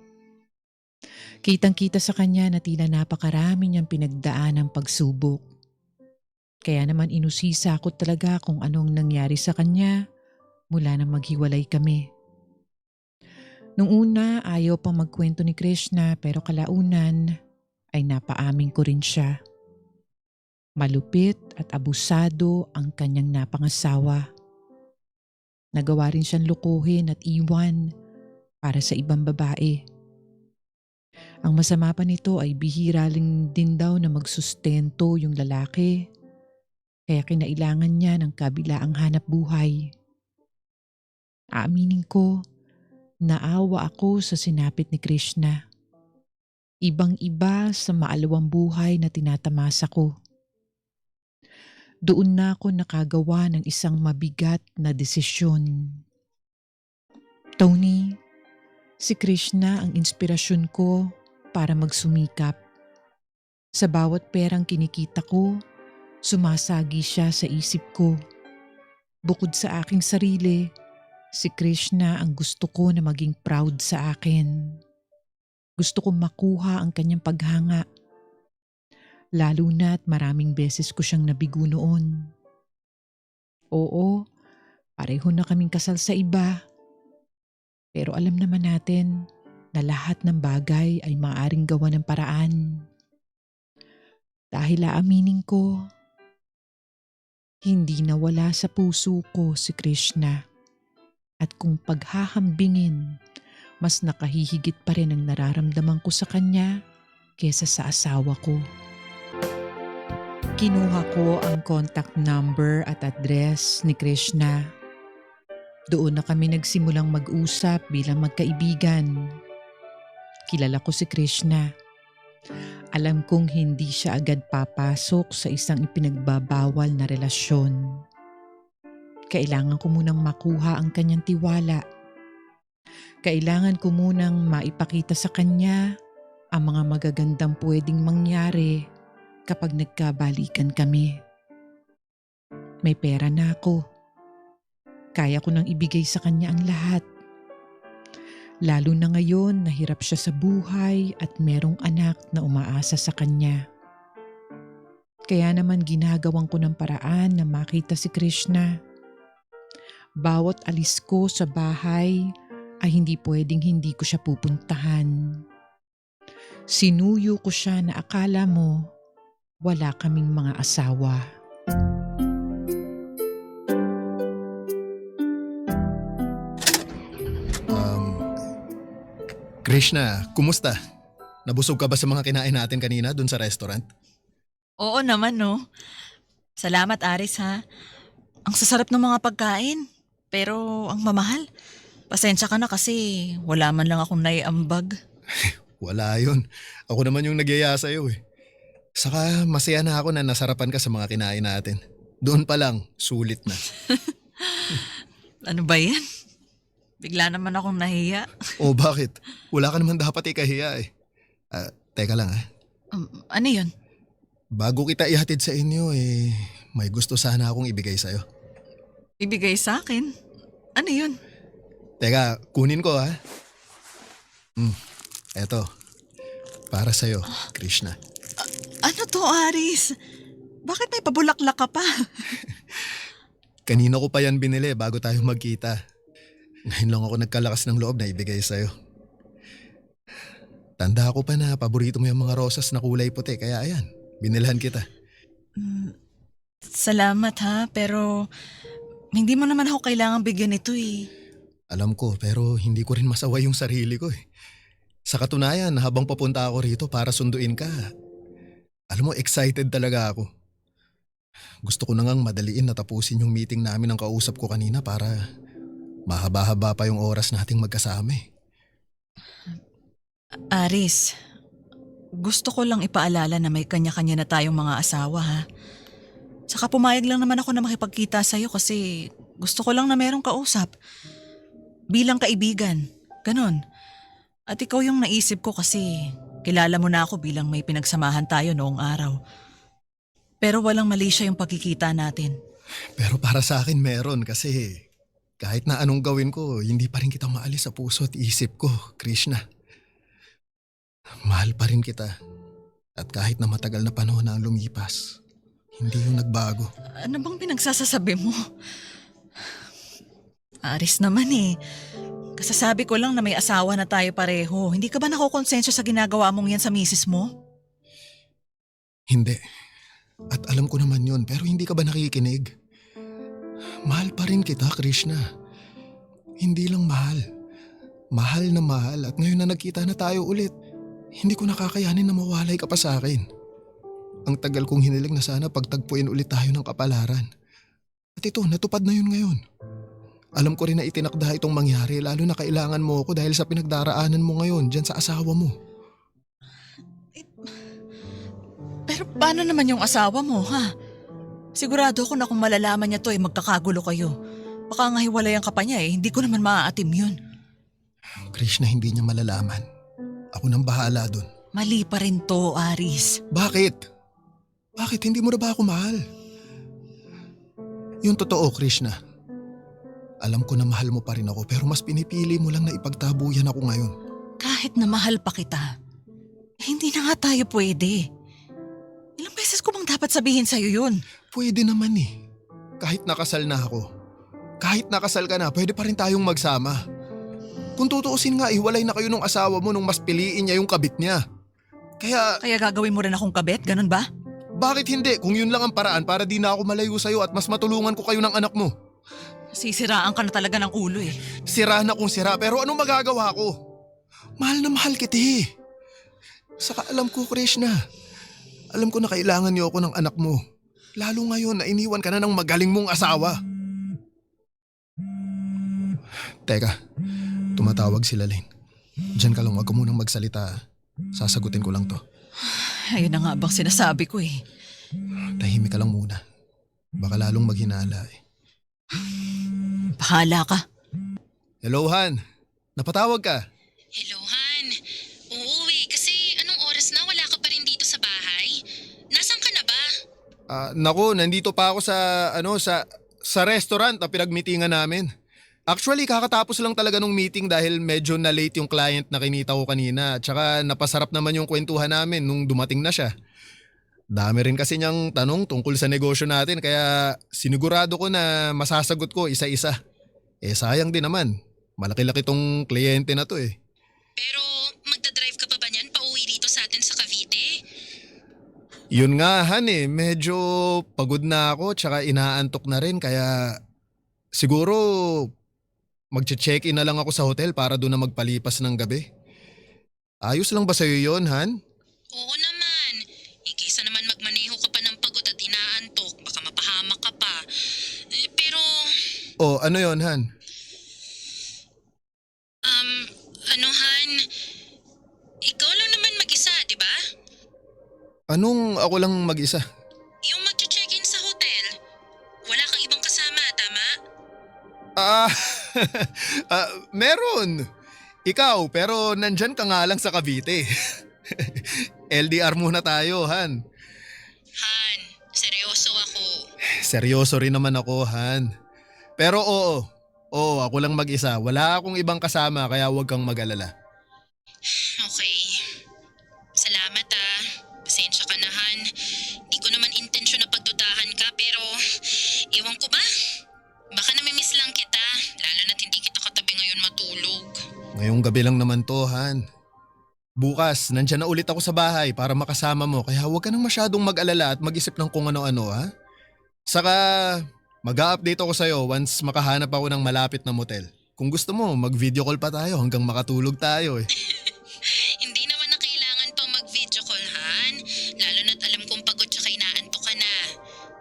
Kitang-kita sa kanya na tila napakarami niyang pinagdaan ng pagsubok. Kaya naman inusisa ko talaga kung anong nangyari sa kanya mula nang maghiwalay kami. Nung una ayaw pang magkwento ni Krishna pero kalaunan ay napaamin ko rin siya. Malupit at abusado ang kanyang napangasawa. Nagawa rin siyang lukuhin at iwan para sa ibang babae. Ang masama pa nito ay bihira lang din daw na magsustento yung lalaki, kaya kinailangan niya ng kabilaang hanap buhay. Aaminin ko, naawa ako sa sinapit ni Krishna. Ibang-iba sa maalawang buhay na tinatamasa ko. Doon na ako nakagawa ng isang mabigat na desisyon. Tony, si Krishna ang inspirasyon ko para magsumikap. Sa bawat perang kinikita ko, sumasagi siya sa isip ko. Bukod sa aking sarili, si Krishna ang gusto ko na maging proud sa akin. Gusto kong makuha ang kanyang paghanga. Lalo na't maraming beses ko siyang nabigo noon. Oo, pareho na kaming kasal sa iba. Pero alam naman natin na lahat ng bagay ay maaaring gawa ng paraan. Dahil aaminin ko, hindi nawala sa puso ko si Krishna. At kung paghahambingin, mas nakahihigit pa rin ang nararamdaman ko sa kanya kesa sa asawa ko. Kinuha ko ang contact number at address ni Krishna. Doon na kami nagsimulang mag-usap bilang magkaibigan. Kilala ko si Krishna. Alam kong hindi siya agad papasok sa isang ipinagbabawal na relasyon. Kailangan ko munang makuha ang kanyang tiwala. Kailangan ko munang maipakita sa kanya ang mga magagandang pwedeng mangyari kapag nagkabalikan kami. May pera na ako. Kaya ko nang ibigay sa kanya ang lahat. Lalo na ngayon na hirap siya sa buhay at merong anak na umaasa sa kanya. Kaya naman ginagawan ko ng paraan na makita si Krishna. Bawat alis ko sa bahay ay hindi pwedeng hindi ko siya pupuntahan. Sinuyo ko siya na akala mo wala kaming mga asawa. Krishna, kumusta? Nabusog ka ba sa mga kinain natin kanina dun sa restaurant? Oo naman, no? Salamat, Aris, ha? Ang sasarap ng mga pagkain, pero ang mamahal. Pasensya ka na kasi wala man lang akong naiambag. Wala yun. Ako naman yung nagyaya sa'yo eh. Saka masaya na ako na nasarapan ka sa mga kinain natin. Doon pa lang, sulit na. Ano ba yan? Bigla naman akong nahiya. O bakit? Wala ka naman dapat ikahiya eh. Teka lang ah. Ano yun? Bago kita ihatid sa inyo eh, may gusto sana akong ibigay sa'yo. Ibigay sa akin? Ano yun? Teka, kunin ko ah. Eto. Para sa'yo, Krishna. Ano to, Aris? Bakit may pabulaklak ka pa? Kanina ko pa yan binili bago tayo magkita. Ngayon lang ako nagkalakas ng loob na ibigay sa'yo. Tanda ko pa na paborito mo yung mga rosas na kulay puti, kaya ayan, binilhan kita. Salamat ha, pero hindi mo naman ako kailangang bigyan ito eh. Alam ko, pero hindi ko rin masawa yung sarili ko eh. Sa katunayan, habang papunta ako rito para sunduin ka, alam mo, excited talaga ako. Gusto ko na ngang madaliin na tapusin yung meeting namin ng kausap ko kanina para mahaba-haba pa yung oras nating magkasama eh. Aris, gusto ko lang ipaalala na may kanya-kanya na tayong mga asawa ha. Saka pumayag lang naman ako na makipagkita sa'yo kasi gusto ko lang na merong kausap. Bilang kaibigan, ganon. At ikaw yung naisip ko kasi kilala mo na ako bilang may pinagsamahan tayo noong araw. Pero walang mali siya yung pagkikita natin. Pero para sa akin meron kasi kahit na anong gawin ko, hindi pa rin kita maalis sa puso at isip ko, Krishna. Mahal pa rin kita. At kahit na matagal na panahon na ang lumipas, hindi yung nagbago. Ano bang pinagsasasabi mo? Aris naman eh. Kasasabi ko lang na may asawa na tayo pareho. Hindi ka ba nakukonsensya sa ginagawa mong yan sa misis mo? Hindi. At alam ko naman yun, pero hindi ka ba nakikinig? Mahal pa rin kita, Krishna. Hindi lang mahal. Mahal na mahal at ngayon na nagkita na tayo ulit, hindi ko nakakayanin na mawalay ka pa sa akin. Ang tagal kong hiniling na sana pagtagpuin ulit tayo ng kapalaran. At ito, natupad na yun ngayon. Alam ko rin na itinakda itong mangyari lalo na kailangan mo ako dahil sa pinagdaraanan mo ngayon dyan sa asawa mo. Pero paano naman yung asawa mo, ha? Sigurado ako na kung malalaman niya to magkakagulo kayo. Baka nga hiwalayan ka pa niya hindi ko naman maaatim yun. Krishna, hindi niya malalaman. Ako nang bahala dun. Mali pa rin to, Aris. Bakit? Bakit? Hindi mo na ba ako mahal? Yung totoo, Krishna. Alam ko na mahal mo pa rin ako pero mas pinipili mo lang na ipagtabuyan ako ngayon. Kahit na mahal pa kita, hindi na nga tayo pwede. Ilang beses ko bang dapat sabihin sa'yo yun? Pwede naman eh. Kahit nakasal na ako. Kahit nakasal ka na, pwede pa rin tayong magsama. Kung tutuusin nga, iwalay na kayo nung asawa mo nung mas piliin niya yung kabit niya. Kaya gagawin mo rin akong kabit, ganun ba? Bakit hindi? Kung yun lang ang paraan para di na ako malayo sa'yo at mas matulungan ko kayo ng anak mo. Sisiraan ka na talaga ng ulo eh. Sira na kung sira, pero anong magagawa ko? Mahal na mahal kita eh. Saka alam ko, Krishna. Alam ko na kailangan niyo ako ng anak mo. Lalo ngayon na iniwan ka na ng magaling mong asawa. Teka, tumatawag si Lalaine. Diyan ka lang, wag ka munang magsalita. Sasagutin ko lang to. Ayun na nga bang sinasabi ko eh. Tahimik ka lang muna. Baka lalong maghinala eh. Bahala ka. Hello, Han. napatawag ka. Hello, Han. Uuwi kasi anong oras na wala ka pa rin dito sa bahay? Nasaan ka na ba? Naku, nandito pa ako sa restaurant na pinag-meetingan namin. Actually, kakatapos lang talaga nung meeting dahil medyo na late yung client na kinita ko kanina. Tsaka napasarap naman yung kwentuhan namin nung dumating na siya. Dami rin kasi niyang tanong tungkol sa negosyo natin kaya sinigurado ko na masasagot ko isa-isa. Sayang din naman. Malaki-laki tong kliyente na to eh. Pero magdadrive ka pa ba niyan pauwi dito sa atin sa Cavite? Yun nga Han medyo pagod na ako tsaka inaantok na rin kaya siguro magche-check-in na lang ako sa hotel para doon na magpalipas ng gabi. Ayos lang ba sa'yo yun, Han? Oo naman. Kaysa naman magmaneho ka pa ng pagod at inaantok, baka mapahamak ka pa. Pero, Ano yon Han? Han, ikaw lang naman mag-isa, di ba? Anong ako lang mag-isa? Yung magche-check-in sa hotel, wala kang ibang kasama, tama? Ah, meron. Ikaw, pero nandyan ka nga lang sa Cavite. LDR muna tayo, Han. Han, seryoso ako. Seryoso rin naman ako, Han. Pero oo, ako lang mag-isa. Wala akong ibang kasama kaya huwag kang mag-alala. Okay. Salamat Pasensya ka na, Han. Di ko naman intensyon na pagdudahan ka pero ewan ko ba? Baka namimiss lang kita, lalo na't hindi kita katabi ngayon matulog. Ngayong gabi lang naman to, Han. Bukas, nandyan na ulit ako sa bahay para makasama mo kaya huwag ka nang masyadong mag-alala at mag-isip ng kung ano-ano, ha? Saka, mag-a-update ako sa'yo once makahanap ako ng malapit na motel. Kung gusto mo, mag-video call pa tayo hanggang makatulog tayo eh. Hindi naman na kailangan pang mag-video call, Han. Lalo na't alam kong pagod tsaka inaantok ka na.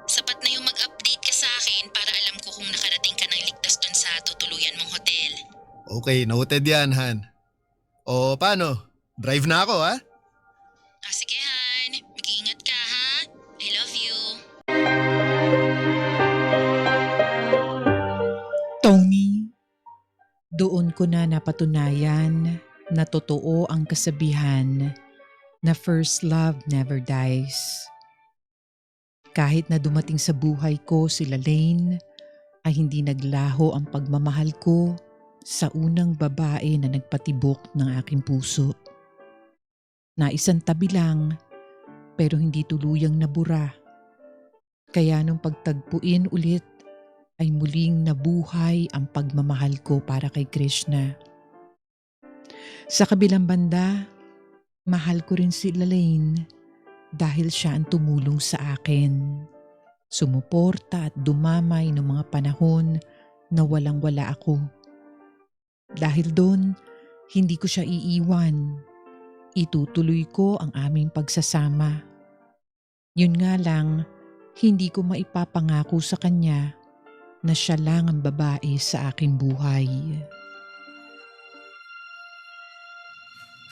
Sapat na yung mag-update ka sa akin para alam ko kung nakarating ka ng ligtas dun sa tutuluyan mong hotel. Okay, noted yan, Han. O paano? Drive na ako, ha? Sige, Han. Mag-iingat ka, ha? I love you. Tony, doon ko na napatunayan na totoo ang kasabihan na first love never dies. Kahit na dumating sa buhay ko si Lane, ay hindi naglaho ang pagmamahal ko sa unang babae na nagpatibok ng aking puso. Naisang tabi lang pero hindi tuluyang nabura. Kaya nung pagtagpuin ulit ay muling nabuhay ang pagmamahal ko para kay Krishna. Sa kabilang banda, mahal ko rin si Lane dahil siya ang tumulong sa akin. Sumuporta at dumamay ng mga panahon na walang-wala ako. Dahil doon, hindi ko siya iiwan. Itutuloy ko ang aming pagsasama. Yun nga lang, hindi ko maipapangako sa kanya na siya lang ang babae sa aking buhay.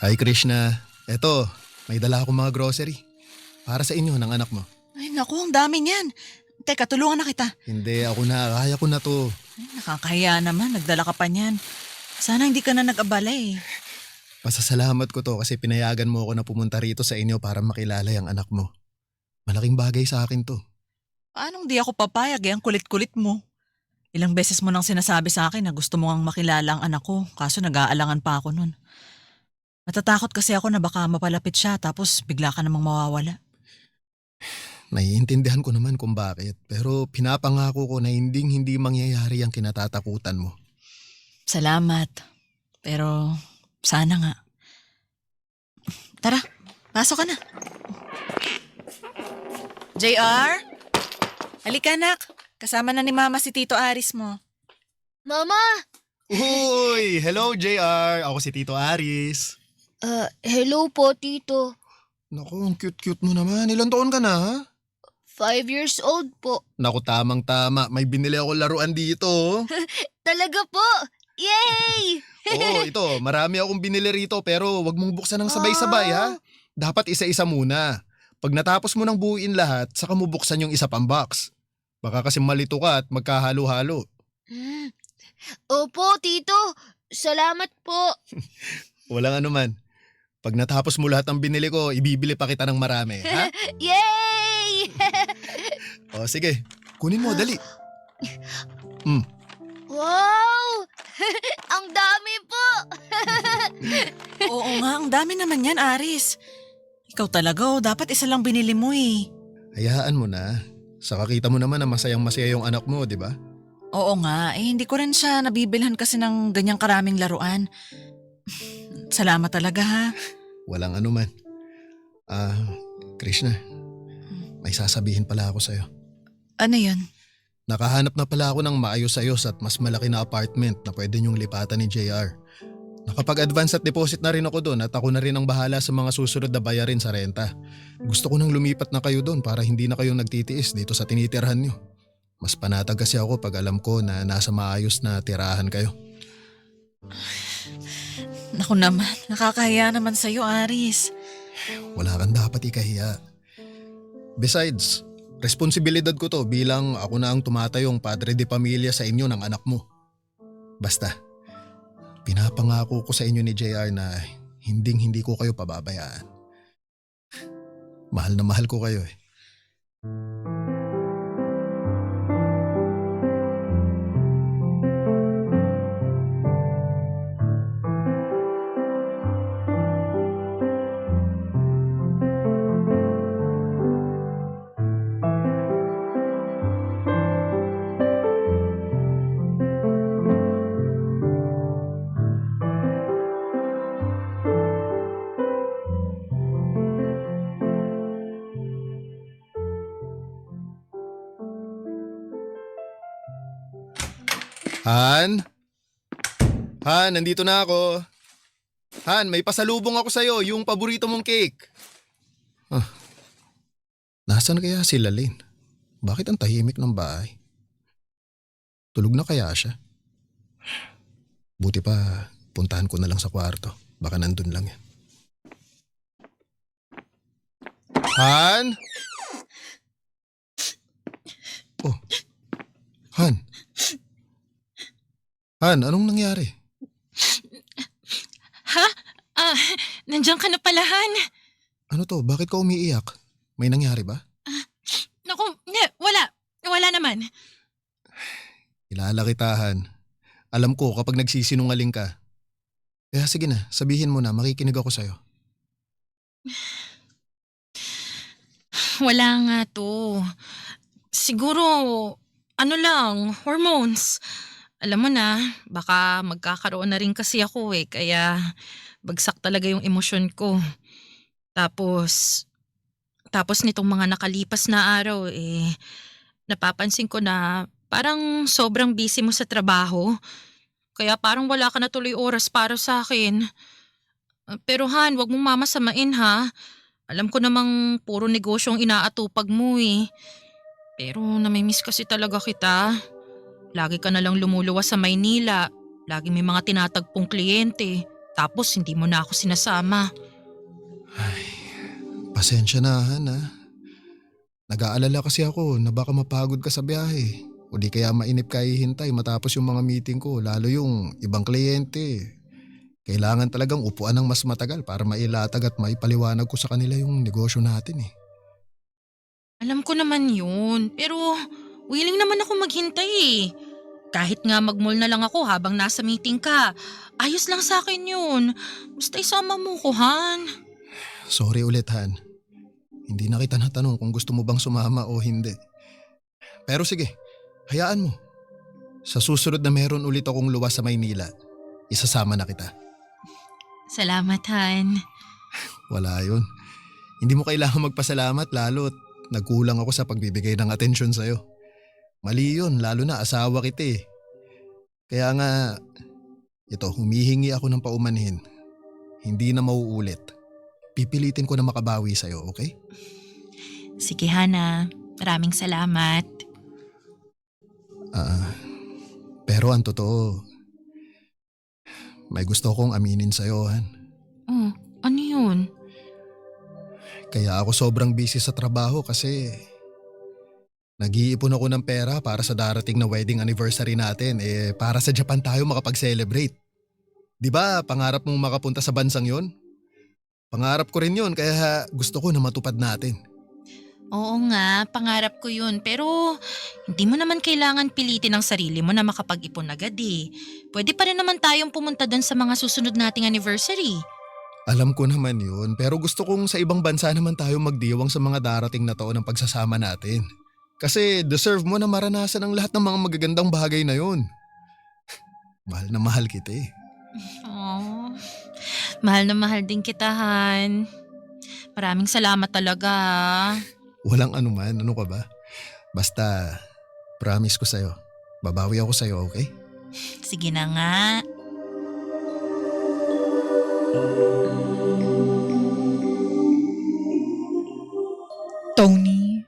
Hi Krishna, eto, may dala akong mga grocery. Para sa inyo ng anak mo. Ay naku, ang dami niyan. Teka, tulungan na kita. Hindi, ako na, kaya ko na to. Ay, nakakahiya naman, nagdala ka pa niyan. Sana hindi ka na nag-abala eh. Pasasalamat ko to kasi pinayagan mo ako na pumunta rito sa inyo para makilala yung anak mo. Malaking bagay sa akin to. Paanong di ako papayag Ang kulit-kulit mo. Ilang beses mo nang sinasabi sa akin na gusto mo ngang makilala ang anak ko, kaso nag-aalangan pa ako nun. Natatakot kasi ako na baka mapalapit siya tapos bigla ka namang mawawala. Naiintindihan ko naman kung bakit, pero pinapangako ko na hindi mangyayari ang kinatatakutan mo. Salamat. Pero sana nga. Tara, pasok ka na. JR? Halika anak. Kasama na ni Mama si Tito Aris mo. Mama! Uy! Hello JR! Ako si Tito Aris. Hello po, Tito. Naku, ang cute-cute mo naman. Ilan taon ka na ha? 5 years old po. Naku, tamang-tama. May binili ako laruan dito. Talaga po! Yay! Oo, ito. Marami akong binili rito pero wag mong buksan ng sabay-sabay ha. Dapat isa-isa muna. Pag natapos mo nang buuin lahat, saka mo buksan yung isa pang box. Baka kasi malito ka at magkahalo-halo. Opo, Tito. Salamat po. Walang anuman. Pag natapos mo lahat ng binili ko, ibibili pa kita ng marami, ha? Yay! O sige, kunin mo, dali. Wow! Ang dami po! Oo nga, ang dami naman yan, Aris. Ikaw talaga, dapat isa lang binili mo eh. Hayaan mo na. Saka kita mo naman na masayang masaya yung anak mo, di ba? Oo nga, hindi ko rin siya nabibilhan kasi ng ganyang karaming laruan. Salamat talaga ha. Walang anuman. Krishna, may sasabihin pala ako sa'yo. Ano yun? Nakahanap na pala ako ng maayos-ayos at mas malaki na apartment na pwede niyong lipatan ni JR. Nakapag-advance at deposit na rin ako doon at ako na rin ang bahala sa mga susunod na bayarin sa renta. Gusto ko nang lumipat na kayo doon para hindi na kayo nagtitiis dito sa tinitirhan niyo. Mas panatag kasi ako pag alam ko na nasa maayos na tirahan kayo. Naku naman, nakakahiya naman sa'yo, Aris. Wala kang dapat ikahiya. Besides, responsibilidad ko to bilang ako na ang tumatayong padre de pamilya sa inyo ng anak mo. Basta, pinapangako ko sa inyo ni JR na hindi ko kayo pababayaan. Mahal na mahal ko kayo eh. Han? Han, nandito na ako. Han, may pasalubong ako sa'yo, yung paborito mong cake. Nasaan kaya si Lalaine? Bakit ang tahimik ng bahay? Tulog na kaya siya? Buti pa, puntahan ko na lang sa kwarto. Baka nandun lang yan. Han? Oh. Han? Han, anong nangyari? Ha? Nandiyan ka na pala, Han. Ano to? Bakit ka umiiyak? May nangyari ba? Naku, wala. Wala naman. Kilala kita, Han. Alam ko kapag nagsisinungaling ka. Kaya sige na, sabihin mo na, makikinig ako sa'yo. Wala nga to. Siguro, hormones. Alam mo na, baka magkakaroon na rin kasi ako eh, kaya bagsak talaga yung emosyon ko. Tapos nitong mga nakalipas na araw eh, napapansin ko na parang sobrang busy mo sa trabaho. Kaya parang wala ka na tuloy oras para sa akin. Pero Han, wag mong mamasamain ha. Alam ko namang puro negosyong inaatupag mo eh. Pero namimiss kasi talaga kita. Lagi ka na lang lumuluwas sa Maynila. Lagi may mga tinatagpong kliyente. Tapos hindi mo na ako sinasama. Ay, pasensya na, Han ha. Nag-aalala kasi ako na baka mapagod ka sa biyahe. O di kaya mainip ka hihintay matapos yung mga meeting ko. Lalo yung ibang kliyente. Kailangan talagang upuan ng mas matagal para mailatag at maipaliwanag ko sa kanila yung negosyo natin eh. Alam ko naman yun. Pero willing naman ako maghintay eh. Kahit nga mag-mall na lang ako habang nasa meeting ka. Ayos lang sa akin yun. Basta isama mo ko, Han. Sorry ulit, Han. Hindi na kita natanong kung gusto mo bang sumama o hindi. Pero sige, hayaan mo. Sa susunod na meron ulit akong luwas sa Maynila, isasama na kita. Salamat, Han. Wala yun. Hindi mo kailangan magpasalamat lalo't nagkulang ako sa pagbibigay ng atensyon sa'yo. Mali yun, lalo na asawa kita eh. Kaya nga, ito, humihingi ako ng paumanhin. Hindi na mauulit. Pipilitin ko na makabawi sa'yo, okay? Sige, Hana. Maraming salamat. Pero ang totoo, may gusto kong aminin sa'yo, Han. Oh, ano yun? Kaya ako sobrang busy sa trabaho kasi nag-iipon ako ng pera para sa darating na wedding anniversary natin. Para sa Japan tayo makapag-celebrate. Di ba pangarap mong makapunta sa bansang yon? Pangarap ko rin yon kaya gusto ko na matupad natin. Oo nga, pangarap ko yun. Pero hindi mo naman kailangan pilitin ang sarili mo na makapag-ipon agad eh. Pwede pa rin naman tayong pumunta doon sa mga susunod nating anniversary. Alam ko naman yun, pero gusto kong sa ibang bansa naman tayo magdiwang sa mga darating na taon ng pagsasama natin. Kasi deserve mo na maranasan ang lahat ng mga magagandang bagay na yun. Mahal na mahal kita eh. Oh, mahal na mahal din kita, Han. Maraming salamat talaga. Walang anuman, ano ka ba? Basta, promise ko sa'yo. Babawi ako sa'yo, okay? Sige na nga. Tony,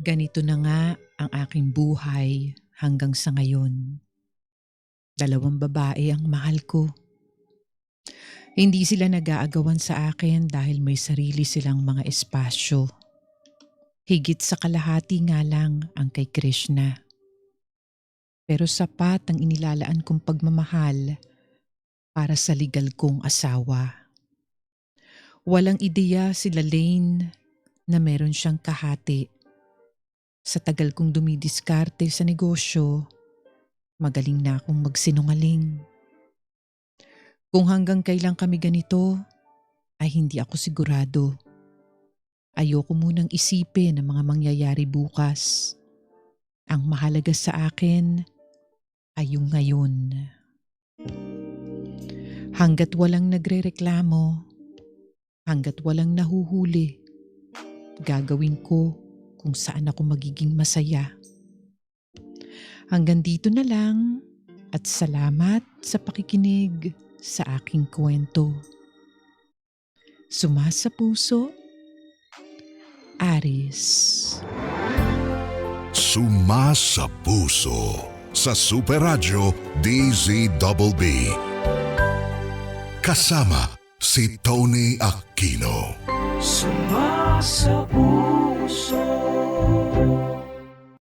ganito na nga ang aking buhay hanggang sa ngayon. 2 babae ang mahal ko. Hindi sila nag-aagawan sa akin dahil may sarili silang mga espasyo. Higit sa kalahati nga lang ang kay Krishna. Pero sapat ang inilalaan kong pagmamahal para sa legal kong asawa. Walang ideya sila Lane na meron siyang kahati. Sa tagal kong dumidiskarte sa negosyo, magaling na akong magsinungaling. Kung hanggang kailan kami ganito, ay hindi ako sigurado. Ayoko munang isipin ang mga mangyayari bukas. Ang mahalaga sa akin ay yung ngayon. Hanggat walang nagrereklamo, hanggat walang nahuhuli, gagawin ko kung saan ako magiging masaya. Hanggang dito na lang at salamat sa pakikinig sa aking kwento. Sumasa puso, Aris. Sumasa puso sa Super Radio DZBB. Kasama si Tony Aquino. Sumasa puso.